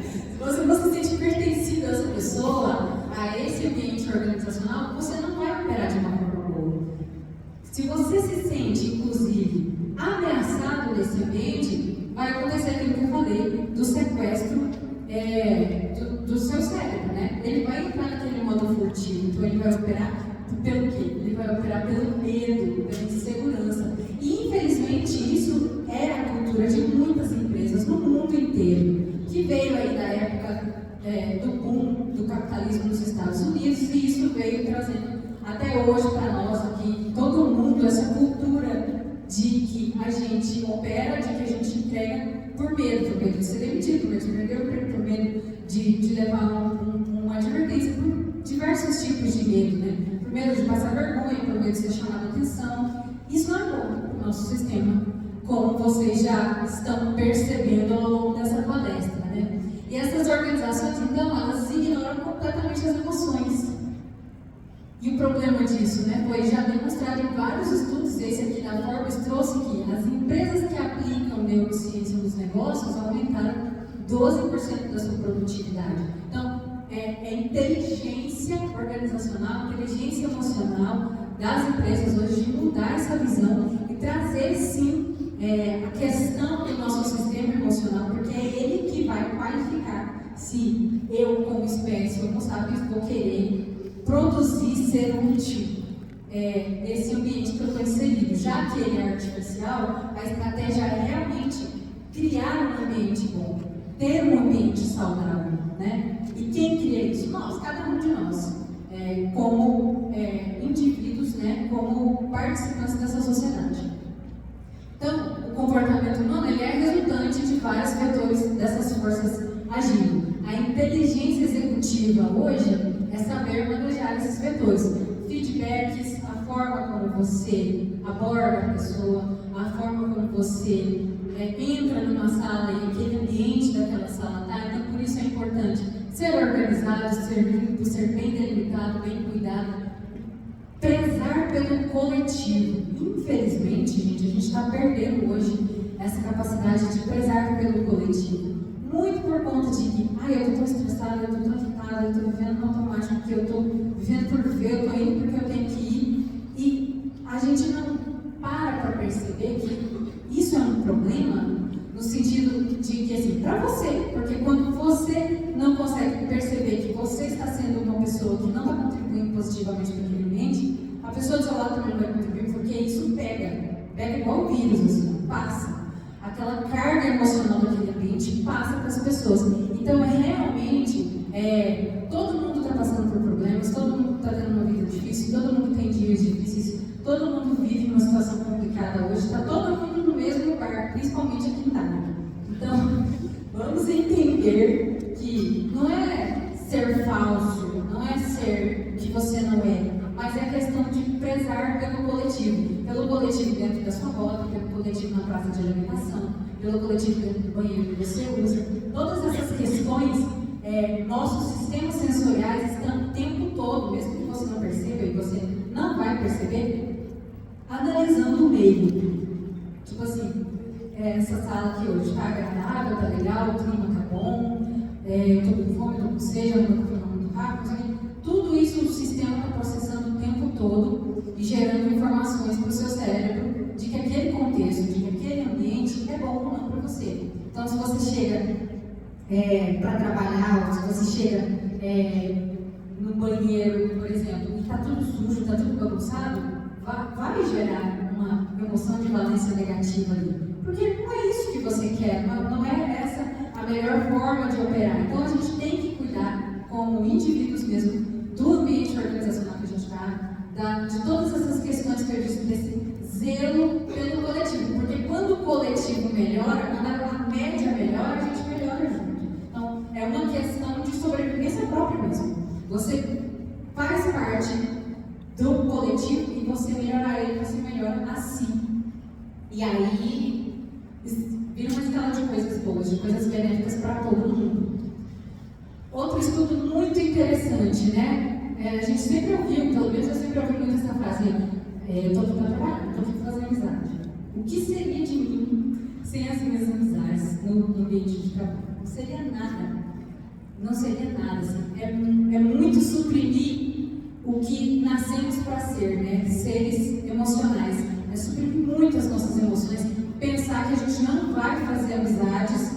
se você não se sente pertencido a essa pessoa, a esse ambiente organizacional, você não vai operar de uma forma boa. Se você se sente, inclusive, ameaçado nesse ambiente, vai acontecer aquilo que eu falei, do sequestro do seu cérebro, né? Ele vai entrar naquele modo furtivo, então ele vai operar pelo quê? Ele vai operar pelo medo, pela insegurança. E, infelizmente, isso é a cultura de muitas empresas no mundo inteiro, que veio aí da época do boom do capitalismo nos Estados Unidos, e isso veio trazendo até hoje para nós aqui, todo mundo, essa cultura de que a gente opera, de que a gente entrega por medo de ser demitido, por medo de perder o emprego, por medo de levar uma advertência, por diversos tipos de medo, né? Por medo de passar vergonha, por medo de ser chamado a atenção. Isso não é bom para o nosso sistema, como vocês já estão percebendo ao longo dessa palestra, né? E essas organizações, então, elas ignoram completamente as emoções. E o problema disso, né, foi já demonstrado em vários estudos, esse aqui da Forbes trouxe que as empresas que aplicam neurociência nos negócios aumentaram 12% da sua produtividade. Então, é inteligência organizacional, inteligência emocional das empresas hoje de mudar essa visão e trazer, sim, a questão do nosso sistema emocional, porque é ele que vai qualificar se eu, como espécie, como sabe, vou querer produzir, ser útil nesse ambiente que eu estou inserido. Já que ele é artificial, a estratégia é realmente criar um ambiente bom, ter um ambiente saudável, né? E quem cria isso? Nós, cada um de nós, como indivíduos, né? Como participantes dessa sociedade. Então, o comportamento humano ele é resultante de vários vetores dessas forças agindo. A inteligência executiva hoje é saber manejar esses vetores. Feedbacks, a forma como você aborda a pessoa, a forma como você entra numa sala e aquele ambiente daquela sala tá. Então, por isso é importante ser organizado, ser limpo, ser bem delimitado, bem cuidado, prezar pelo coletivo. Infelizmente, gente, a gente está perdendo hoje essa capacidade de prezar pelo coletivo. Muito por conta de que, eu estou tão estressada, eu estou tão agitada, eu estou vivendo no automático, porque eu estou vivendo por viver, eu estou indo porque eu tenho que ir. E a gente não para perceber que isso é um problema, no sentido de que, assim, para você, porque quando você não consegue perceber que você está sendo uma pessoa que não está contribuindo positivamente para aquele ambiente, a pessoa do seu lado também não vai contribuir, porque isso pega igual o vírus, assim, passa. Aquela carga emocional daquele ambiente passa para as pessoas. Então, realmente, todo mundo está passando por problemas, todo mundo está tendo uma vida difícil, todo mundo tem dias difíceis, todo mundo vive uma situação complicada hoje, está todo mundo no mesmo lugar, principalmente aqui em Itália. Então, vamos entender que não é ser falso, não é ser que você não é, mas é questão de prezar pelo coletivo dentro da sua rota, pelo coletivo na praça de alimentação, pelo coletivo dentro do banheiro que você usa. Todas essas questões, nossos sistemas sensoriais estão o tempo todo, mesmo que você não perceba e você não vai perceber, analisando o meio. Tipo assim, essa sala aqui hoje está agradável, está legal, o clima está bom, eu estou com fome, estou com sede, eu não estou muito rápido. Tudo isso o sistema está processando o tempo todo e gerando informações para o seu cérebro de que aquele contexto, de que aquele ambiente é bom ou não para você. Então, se você chega para trabalhar, ou se você chega no banheiro, por exemplo, e está tudo sujo, está tudo bagunçado, vai gerar uma emoção de valência negativa ali. Porque não é isso que você quer, não é essa a melhor forma de operar. Então, a gente tem que cuidar, como indivíduos mesmo, do ambiente organizacional que a gente está, de todas essas questões que eu disse, desse zelo pelo coletivo. Porque quando o coletivo melhora, quando a média melhora, a gente melhora junto. Então, é uma questão de sobrevivência própria mesmo. Você faz parte do coletivo e você melhora ele, você melhora a si. E aí, vira uma escala de coisas boas, de coisas benéficas para todo mundo. Outro estudo muito interessante, né? A gente sempre ouviu, pelo menos eu sempre ouvi muito essa frase, eu estou aqui para trabalhar, estou aqui para fazer amizade. O que seria de mim sem as minhas amizades no ambiente de trabalho? Não seria nada. Não seria nada. Assim. É muito suprimir o que nascemos para ser, né? Seres emocionais. É suprimir muito as nossas emoções, pensar que a gente não vai fazer amizades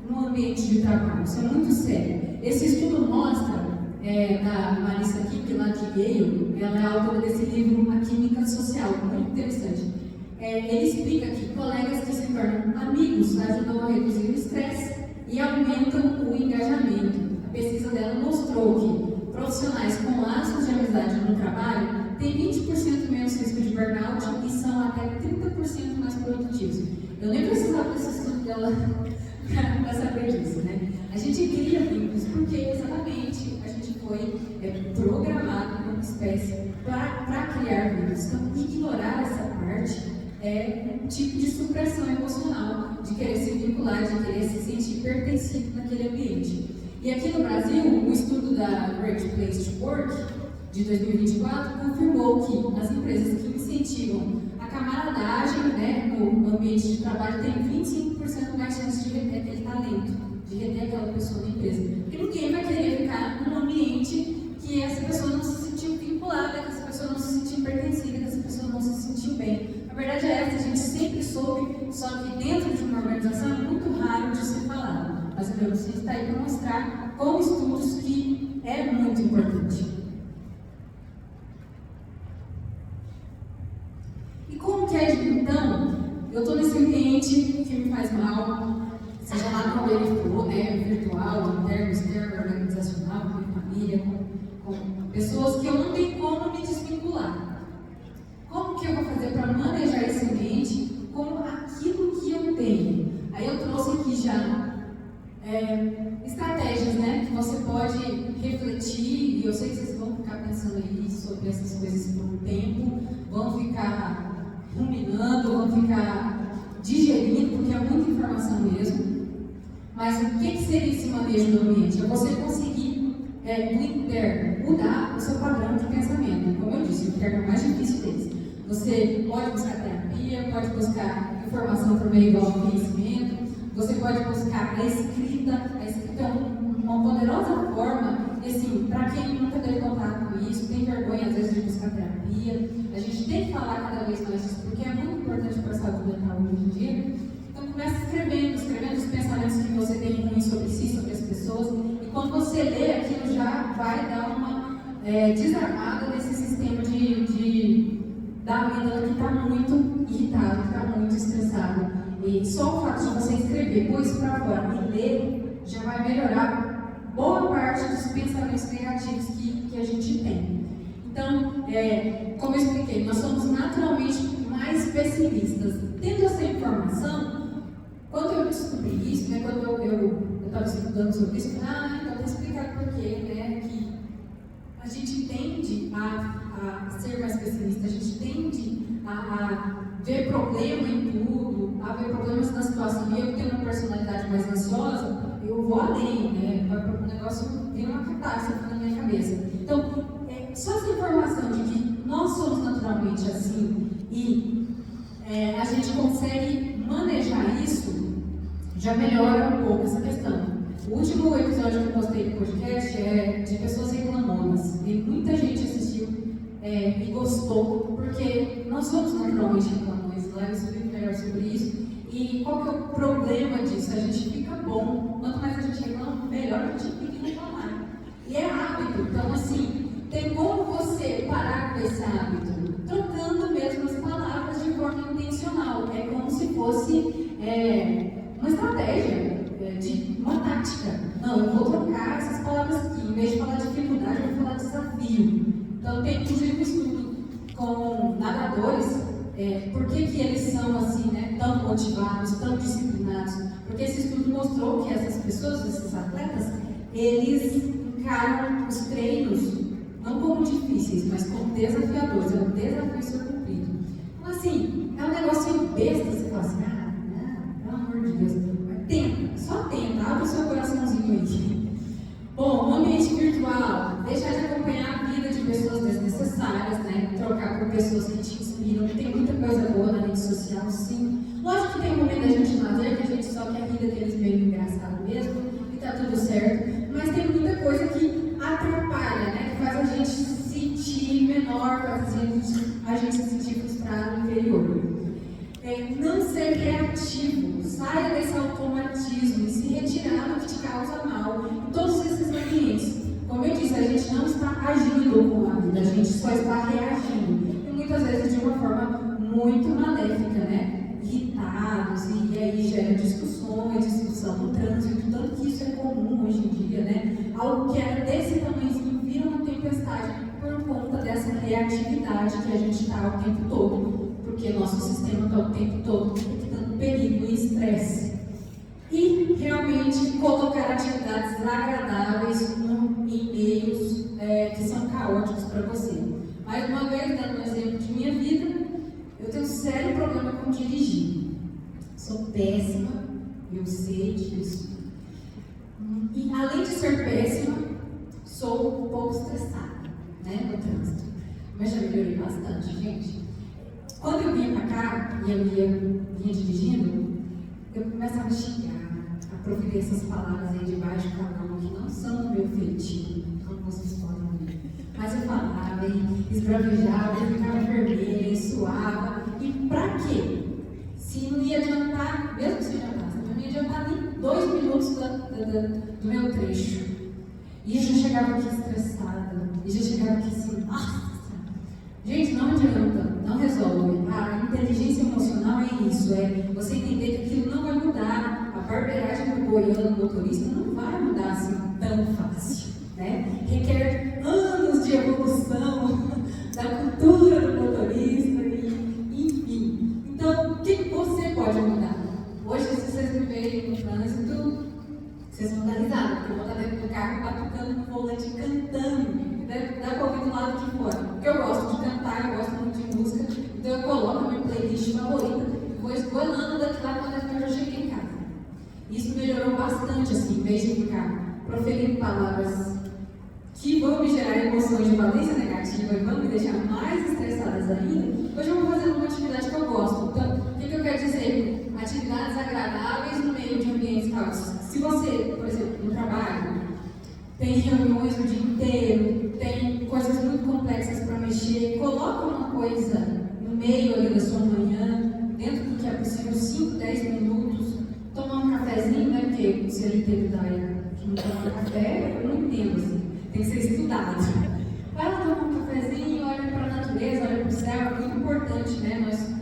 no ambiente de trabalho. Isso é muito sério. Esse estudo mostra, da Marissa Kipp, lá de Yale, ela é autora desse livro, A Química Social, muito interessante. Ele explica que colegas que se tornam amigos ajudam a reduzir o estresse e aumentam o engajamento. pesquisa dela mostrou que profissionais com laços de amizade no trabalho têm 20% menos risco de burnout e são até 30% mais produtivos. Eu nem precisava desse estudo dela para saber disso, né? A gente cria vínculos porque exatamente a gente foi programado como espécie para criar vínculos. Então, ignorar essa parte é um tipo de supressão emocional, de querer se vincular, de querer se sentir pertencido naquele ambiente. E aqui no Brasil, o estudo da Great Place to Work, de 2024, confirmou que as empresas que incentivam a camaradagem, né, no ambiente de trabalho têm 25% mais chance de reter aquele talento, de reter aquela pessoa na empresa. Porque ninguém vai querer ficar num ambiente que essa pessoa não se sentiu vinculada, que essa pessoa não se sentiu pertencida, que essa pessoa não se sentiu bem. A verdade é essa, a gente sempre soube, só que dentro de uma organização é muito raro de ser falado. Mas o meu docente está aí para mostrar com estudos que é muito importante. E como que é, então, eu estou nesse ambiente que me faz mal, seja lá como ele for, né, virtual, interno, externo, organizacional, com minha família, com pessoas que eu não tenho como me desvincular. Como que eu vou fazer para manejar esse ambiente com aquilo que eu tenho? Aí eu trouxe aqui já estratégias, né, que você pode refletir, e eu sei que vocês vão ficar pensando aí sobre essas coisas por um tempo, vão ficar ruminando, vão ficar digerindo, porque é muita informação mesmo. Mas o que seria esse manejo do ambiente? É você conseguir, do interno, mudar o seu padrão de pensamento. Como eu disse, o interno é o mais difícil deles. Você pode buscar terapia, pode buscar informação por meio do autoconhecimento, você pode buscar a escrita é uma poderosa forma, e assim, para quem nunca teve contato com isso, tem vergonha às vezes de buscar terapia, a gente tem que falar cada vez mais disso, porque é muito importante para a saúde mental hoje em dia. Então comece escrevendo os pensamentos que você tem ruins sobre si, sobre as pessoas, e quando você lê, aquilo já vai dar uma desarmada nesse sistema da vida que está muito irritado, que está muito estressado. E só o fato de você escrever, pôr isso para fora e ler, já vai melhorar boa parte dos pensamentos negativos que a gente tem. Então, como eu expliquei, nós somos naturalmente mais pessimistas. Tendo essa informação, quando eu descobri isso, né, quando eu estava estudando sobre isso, então vou explicar por quê, né, que a gente tende a ser mais pessimista, a gente tende a ver problema em tudo, a ver problemas na situação. E eu que tenho uma personalidade mais ansiosa, eu vou além, né? O negócio vira uma catástrofe na minha cabeça. Então, só essa informação de que nós somos naturalmente assim e a gente consegue manejar isso, já melhora um pouco essa questão. O último episódio que eu postei no podcast é de pessoas reclamonas, e muita gente assistiu e gostou, porque nós somos naturalmente reclamões, lá eu explico melhor sobre isso. E qual que é o problema disso? A gente fica bom, quanto mais a gente reclama, melhor a gente fica em reclamar. E é hábito, então assim, tem como você parar com esse hábito? Trocando mesmo as palavras de forma intencional, é como se fosse uma estratégia, uma tática. Não, eu vou trocar essas palavras aqui, em vez de falar dificuldade, eu vou falar desafio. Então tem inclusive um estudo com nadadores, por que eles são assim, né, tão motivados, tão disciplinados? Porque esse estudo mostrou que essas pessoas, esses atletas, eles encaram os treinos não como difíceis, mas como desafiadores, é um desafio a ser cumprido. Então assim, é um negócio besta, você fala assim, não, pelo amor de Deus, mas tenta, só tenta, abre o seu coraçãozinho aí. Bom, no ambiente virtual, deixar de acompanhar a vida de pessoas desnecessárias, né? Trocar por pessoas que te inspiram. Tem muita coisa boa na rede social, sim. Lógico que tem um momento da gente lazer, que a gente só quer a vida deles meio engraçado mesmo, e tá tudo certo. Mas tem muita coisa que atrapalha, né? Que faz a gente se sentir menor, faz a gente se sentir frustrado, inferior. Não ser reativo, saia desse automatismo e se retirar do que te causa mal em todos esses ambientes. Como eu disse, a gente não está agindo com a vida, a gente só está reagindo. E muitas vezes de uma forma muito maléfica, né? Irritados, e aí gera discussões discussão no trânsito, tanto que isso é comum hoje em dia, né? Algo que era desse tamanhozinho vira uma tempestade por conta dessa reatividade que a gente está o tempo todo, porque nosso sistema está o tempo todo detectando perigo e estresse. E realmente colocar atividades agradáveis em meios que são caóticos para você. Mais uma vez, dando um exemplo de minha vida, eu tenho um sério problema com dirigir. Sou péssima, eu sei disso. E além de ser péssima, sou um pouco estressada, né, no trânsito. Mas já melhorei bastante, gente. Quando eu vinha para cá e eu vinha dirigindo, eu começava a xingar, a proferir essas palavras aí de baixo calão que não são do meu feitio, como vocês podem ver. Mas eu falava e esbravejava, eu ficava vermelha e suava. E pra quê? Se não ia adiantar, mesmo se adiantasse, não ia adiantar nem 2 minutos do meu trecho. E eu já chegava aqui estressada, e já chegava aqui assim, nossa! Gente, não adianta, não resolve. A inteligência emocional é isso, é você entender que aquilo não vai mudar. A barbeiragem do goiano motorista não vai mudar assim tão fácil, né? Requer anos de evolução da cultura do motorista, enfim. Então, o que você pode mudar? Hoje, se vocês me verem no trânsito, vocês vão dar risada, porque eu vou estar dentro do carro batucando no volante, cantando. Dá para ouvir do lado de fora. Porque eu gosto de cantar, eu gosto muito de música, então eu coloco a minha playlist favorita e vou esgoelando daqui lá quando eu já cheguei em casa. Isso melhorou bastante, assim, em vez de ficar proferindo palavras que vão me gerar emoções de valência negativa e vão me deixar mais estressadas ainda. Hoje eu vou fazer uma atividade que eu gosto. Então, o que eu quero dizer? Atividades agradáveis no meio de ambientes caóticos. Se você, por exemplo, no trabalho, tem reuniões o dia inteiro, tem coisas muito complexas para mexer, coloca uma coisa no meio ali da sua manhã, dentro do que é possível, 5, 10 minutos, tomar um cafezinho, né? Porque se ele teve ideia de não tomar café, eu não entendo, assim, tem que ser estudado. Vai lá tomar um cafezinho, olha para a natureza, olha para o céu, é muito importante, né? Nós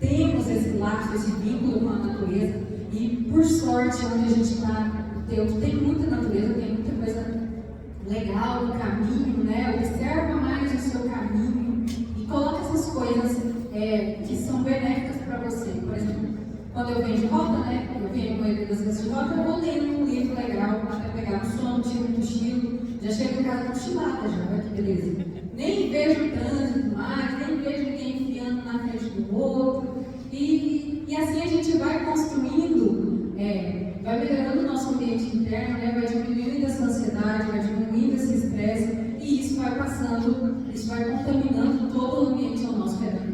temos esse laço, esse vínculo com a natureza, e por sorte, onde a gente está, tem muita natureza, tem muita coisa legal no caminho, né? Observa mais o seu caminho e coloca essas coisas que são benéficas para você. Por exemplo, quando eu venho de volta, né? Eu venho a maioria das vezes de volta, eu vou lendo um livro legal até pegar no sono, tiro um cochilo, já chego em casa cochilada já, olha que beleza. Nem vejo o trânsito mais, nem vejo ninguém enfiando na frente do outro. E assim a gente vai construindo, vai melhorando o nosso ambiente interno, né? Vai diminuindo essa ansiedade, vai diminuindo esse estresse, e isso vai passando, isso vai contaminando todo o ambiente ao nosso redor.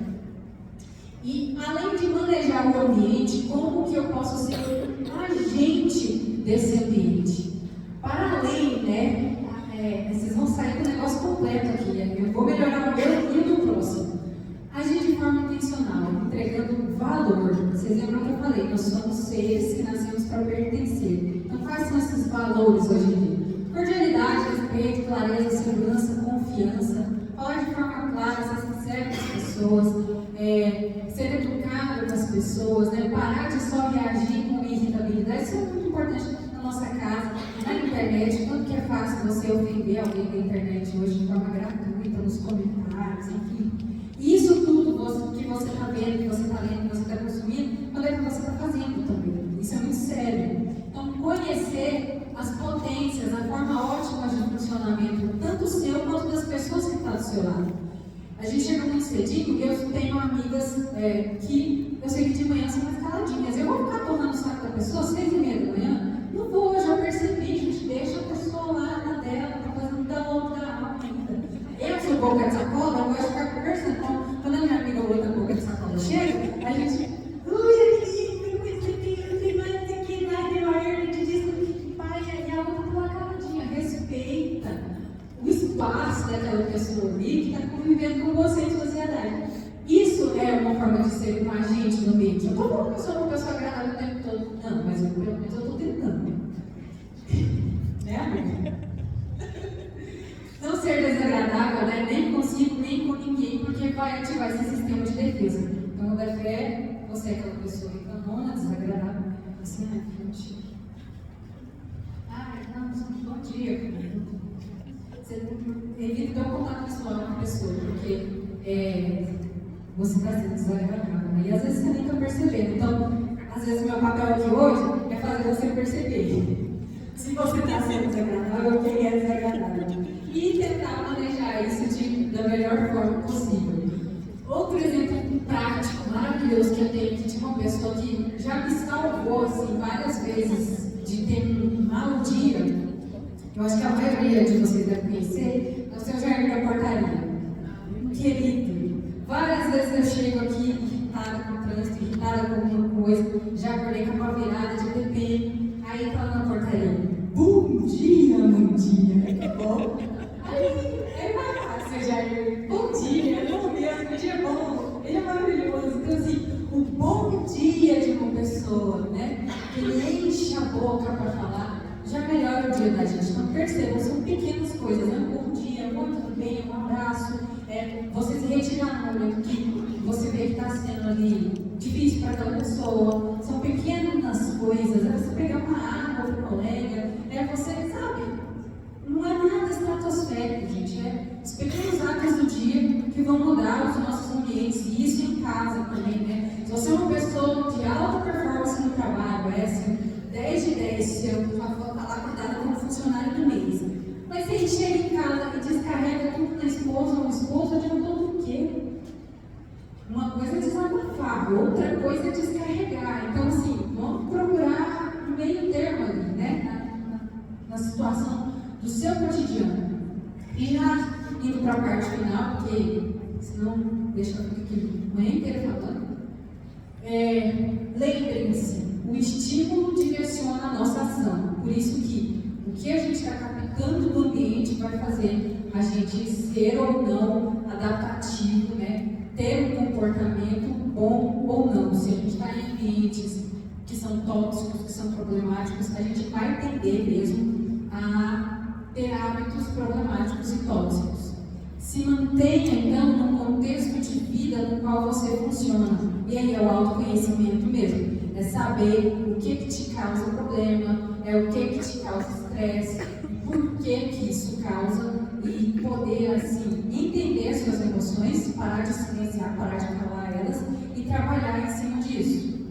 E além de manejar o ambiente, como que eu posso ser agente desse ambiente? Para além, né? Vocês vão sair do negócio completo aqui, eu vou melhorar o meu e o do próximo. Agir de forma intencional, entregando valor. Vocês lembram que eu falei? Nós somos seres que nascemos para pertencer. Então, quais são esses valores hoje em dia? Cordialidade, respeito, clareza, segurança, confiança. Falar de forma clara, ser sincero com as pessoas. Ser educado com as pessoas. Né? Parar de só reagir com irritabilidade. Isso é muito importante na nossa casa, na internet. Tanto que é fácil você ofender alguém na internet hoje de forma gratuita, nos comentários, enfim. Isso tudo que você está vendo, que você está lendo, que você está consumindo, quando é que você está fazendo também. Isso é muito sério. Então, conhecer as potências, a forma ótima de funcionamento, tanto seu quanto das pessoas que estão do seu lado. A gente chega muito cedinho e eu tenho amigas que eu sei que de manhã são mais caladinhas. Eu vou ficar torrando o saco da pessoa às 6h30 da manhã? Não vou, eu já percebi, gente, deixa a pessoa lá na dela, está fazendo download da alma ainda. Eu sou boca de sacola, eu gosto de ficar conversando. Então, quando a minha amiga outra boca de sacola chega, a gente. E a outra tá lá caladinha. Respeita o espaço daquela pessoa ali que está convivendo com você em sociedade. Isso é uma forma de ser um agente no ambiente. Eu estou falando que eu sou uma pessoa agradável o tempo todo. Não, mas pelo menos eu estou tentando. Né, amiga? Não ser desagradável, né? Nem consigo, nem com ninguém, porque vai ativar esse sistema de defesa. Então, o DFE, você é aquela pessoa reclamona, desagradável, Assim, não, bom dia. Você evita ter um contato visual com a pessoa, porque você está sendo desagradável, né? E às vezes você nem está percebendo. Então, às vezes o meu papel aqui hoje é fazer você perceber se você está sendo desagradável ou quem é desagradável. E tentar manejar isso da melhor forma possível. Outro exemplo prático, maravilhoso que eu tenho aqui de uma pessoa que já me salvou assim, várias vezes de ter um mau dia, eu acho que a maioria de vocês deve conhecer, é o seu Jair da portaria. Querido, várias vezes eu chego aqui irritada com o trânsito, irritada com alguma coisa, já acordei com uma virada de TP, aí tá na portaria. Bom dia, Mandinha, tá bom? Aí vai lá, seu Jair, bom dia, é bom mesmo, o dia é bom, ele é maravilhoso. Então, assim, o bom dia de uma pessoa, né, que ele enche a boca para falar, já melhora o dia da gente. Então, percebam, são pequenas coisas, né? Um bom dia, muito bem, um abraço, você se retirar no momento que você vê que está sendo ali difícil para aquela pessoa. São pequenas coisas, é você pegar uma água para o colega, você, sabe, não é nada estratosférico, gente, os pequenos atos do dia que vão mudar os nossos ambientes, e isso em casa também, né? Se você é uma pessoa de alta performance no trabalho, assim, 10 de 10, se eu falar cuidado como funcionário do mês, mas se ele chega em casa e descarrega tudo na esposa ou no esposo, adiantou do quê? Uma coisa é desabafar, outra coisa é descarregar. Então, assim, vamos procurar um meio termo ali, né? Na situação do seu cotidiano. E já indo para a parte final, porque senão deixa eu ficar aqui a manhã inteira falando. Lembrem-se, o estímulo direciona a nossa ação. Por isso que o que a gente está captando do ambiente vai fazer a gente ser ou não adaptativo, né? Ter um comportamento bom ou não. Se a gente está em ambientes que são tóxicos, que são problemáticos, a gente vai tender mesmo a ter hábitos problemáticos e tóxicos. Se mantenha, então, num contexto de vida no qual você funciona. E aí é o autoconhecimento mesmo. É saber o que te causa problema, o que te causa estresse, por que isso causa, e poder, assim, entender as suas emoções, parar de silenciar, parar de calar elas e trabalhar em cima disso.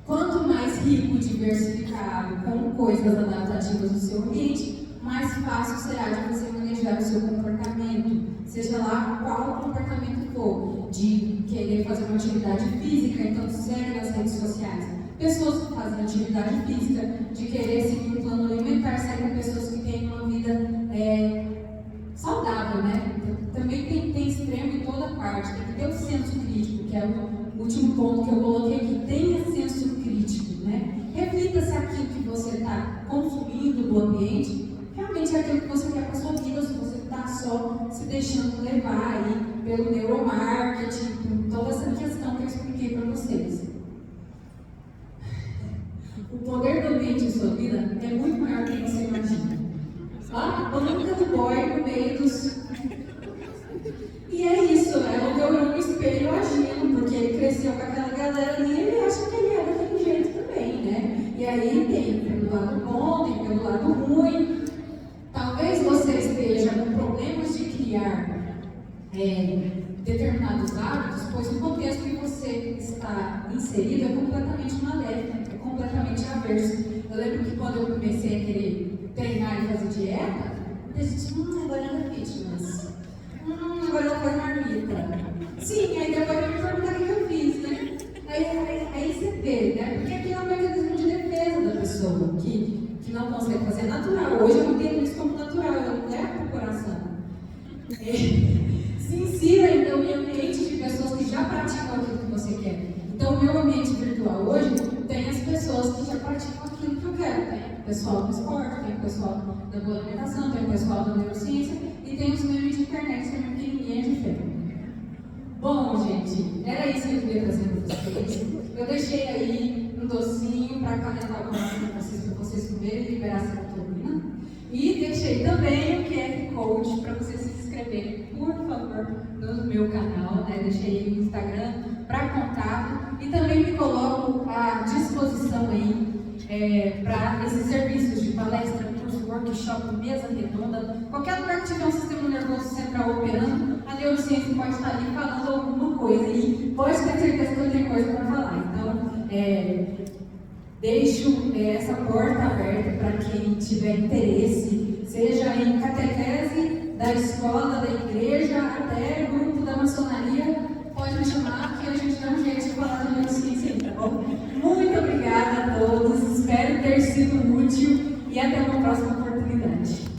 Quanto mais rico e diversificado com coisas adaptativas do seu ambiente, mais fácil será de você manejar o seu comportamento, seja lá qual comportamento for, de querer fazer uma atividade física, então segue nas redes sociais. Pessoas que fazem atividade física, de querer seguir um plano alimentar, seguem pessoas que têm uma vida saudável, né? Também tem extremo em toda parte, tem que ter o senso crítico, que é o último ponto que eu coloquei aqui. Tenha senso crítico, né? Reflita se aquilo que você está consumindo do ambiente realmente é aquilo que você quer para a sua vida, se você está só se deixando levar aí pelo neuromarketing, toda essa questão que eu expliquei para vocês. O poder do ambiente em sua vida é muito maior do que você imagina. O nunca do boy no meio dos... E é isso, ele olhou no espelho agindo, porque ele cresceu com aquela galera ali e ele acha que ele é daquele jeito também, né? E aí tem pelo lado bom, tem pelo lado ruim. Talvez você esteja com problemas de criar determinados hábitos, pois o contexto que você está inserido é completamente maléfico, é completamente averso. Eu lembro que quando eu comecei a querer treinar e fazer dieta, a gente, agora ela é fitness. Agora ela faz marmita. Sim, aí depois eu me perguntar o que eu fiz, né? Aí você vê, né? Porque aqui é um mecanismo de defesa da pessoa, que não consegue fazer natural. Hoje eu entendo isso como natural, eu não levo para o coração. Se insira, então, em ambiente de pessoas que já praticam aquilo que você quer. Então, o meu ambiente virtual hoje tem as pessoas que já praticam aquilo que eu quero. Tem o pessoal do esporte, tem o pessoal da boa alimentação, tem o pessoal da neurociência e tem os memes de internet também, porque ninguém é de fé. Bom, gente, era isso que eu queria trazer para vocês. Eu deixei aí um docinho para acalentar o coração para vocês comerem e liberar a serotonina. E deixei também o QR Code para vocês se inscreverem, por favor, no meu canal, né? Deixei aí o Instagram para contato e também me coloco à disposição aí para esses serviços de palestra, curso, workshop, mesa redonda, qualquer lugar que tiver um sistema nervoso central operando, a neurociência pode estar ali falando alguma coisa e pode ter certeza que eu tenho coisa para falar. Então, deixo essa porta aberta para quem tiver interesse, seja em catequese da escola, da igreja, até grupo da maçonaria, pode me chamar que a gente dá um jeito de falar da neurociência, tá bom? Muito obrigada a todos, espero ter sido útil e até uma próxima oportunidade.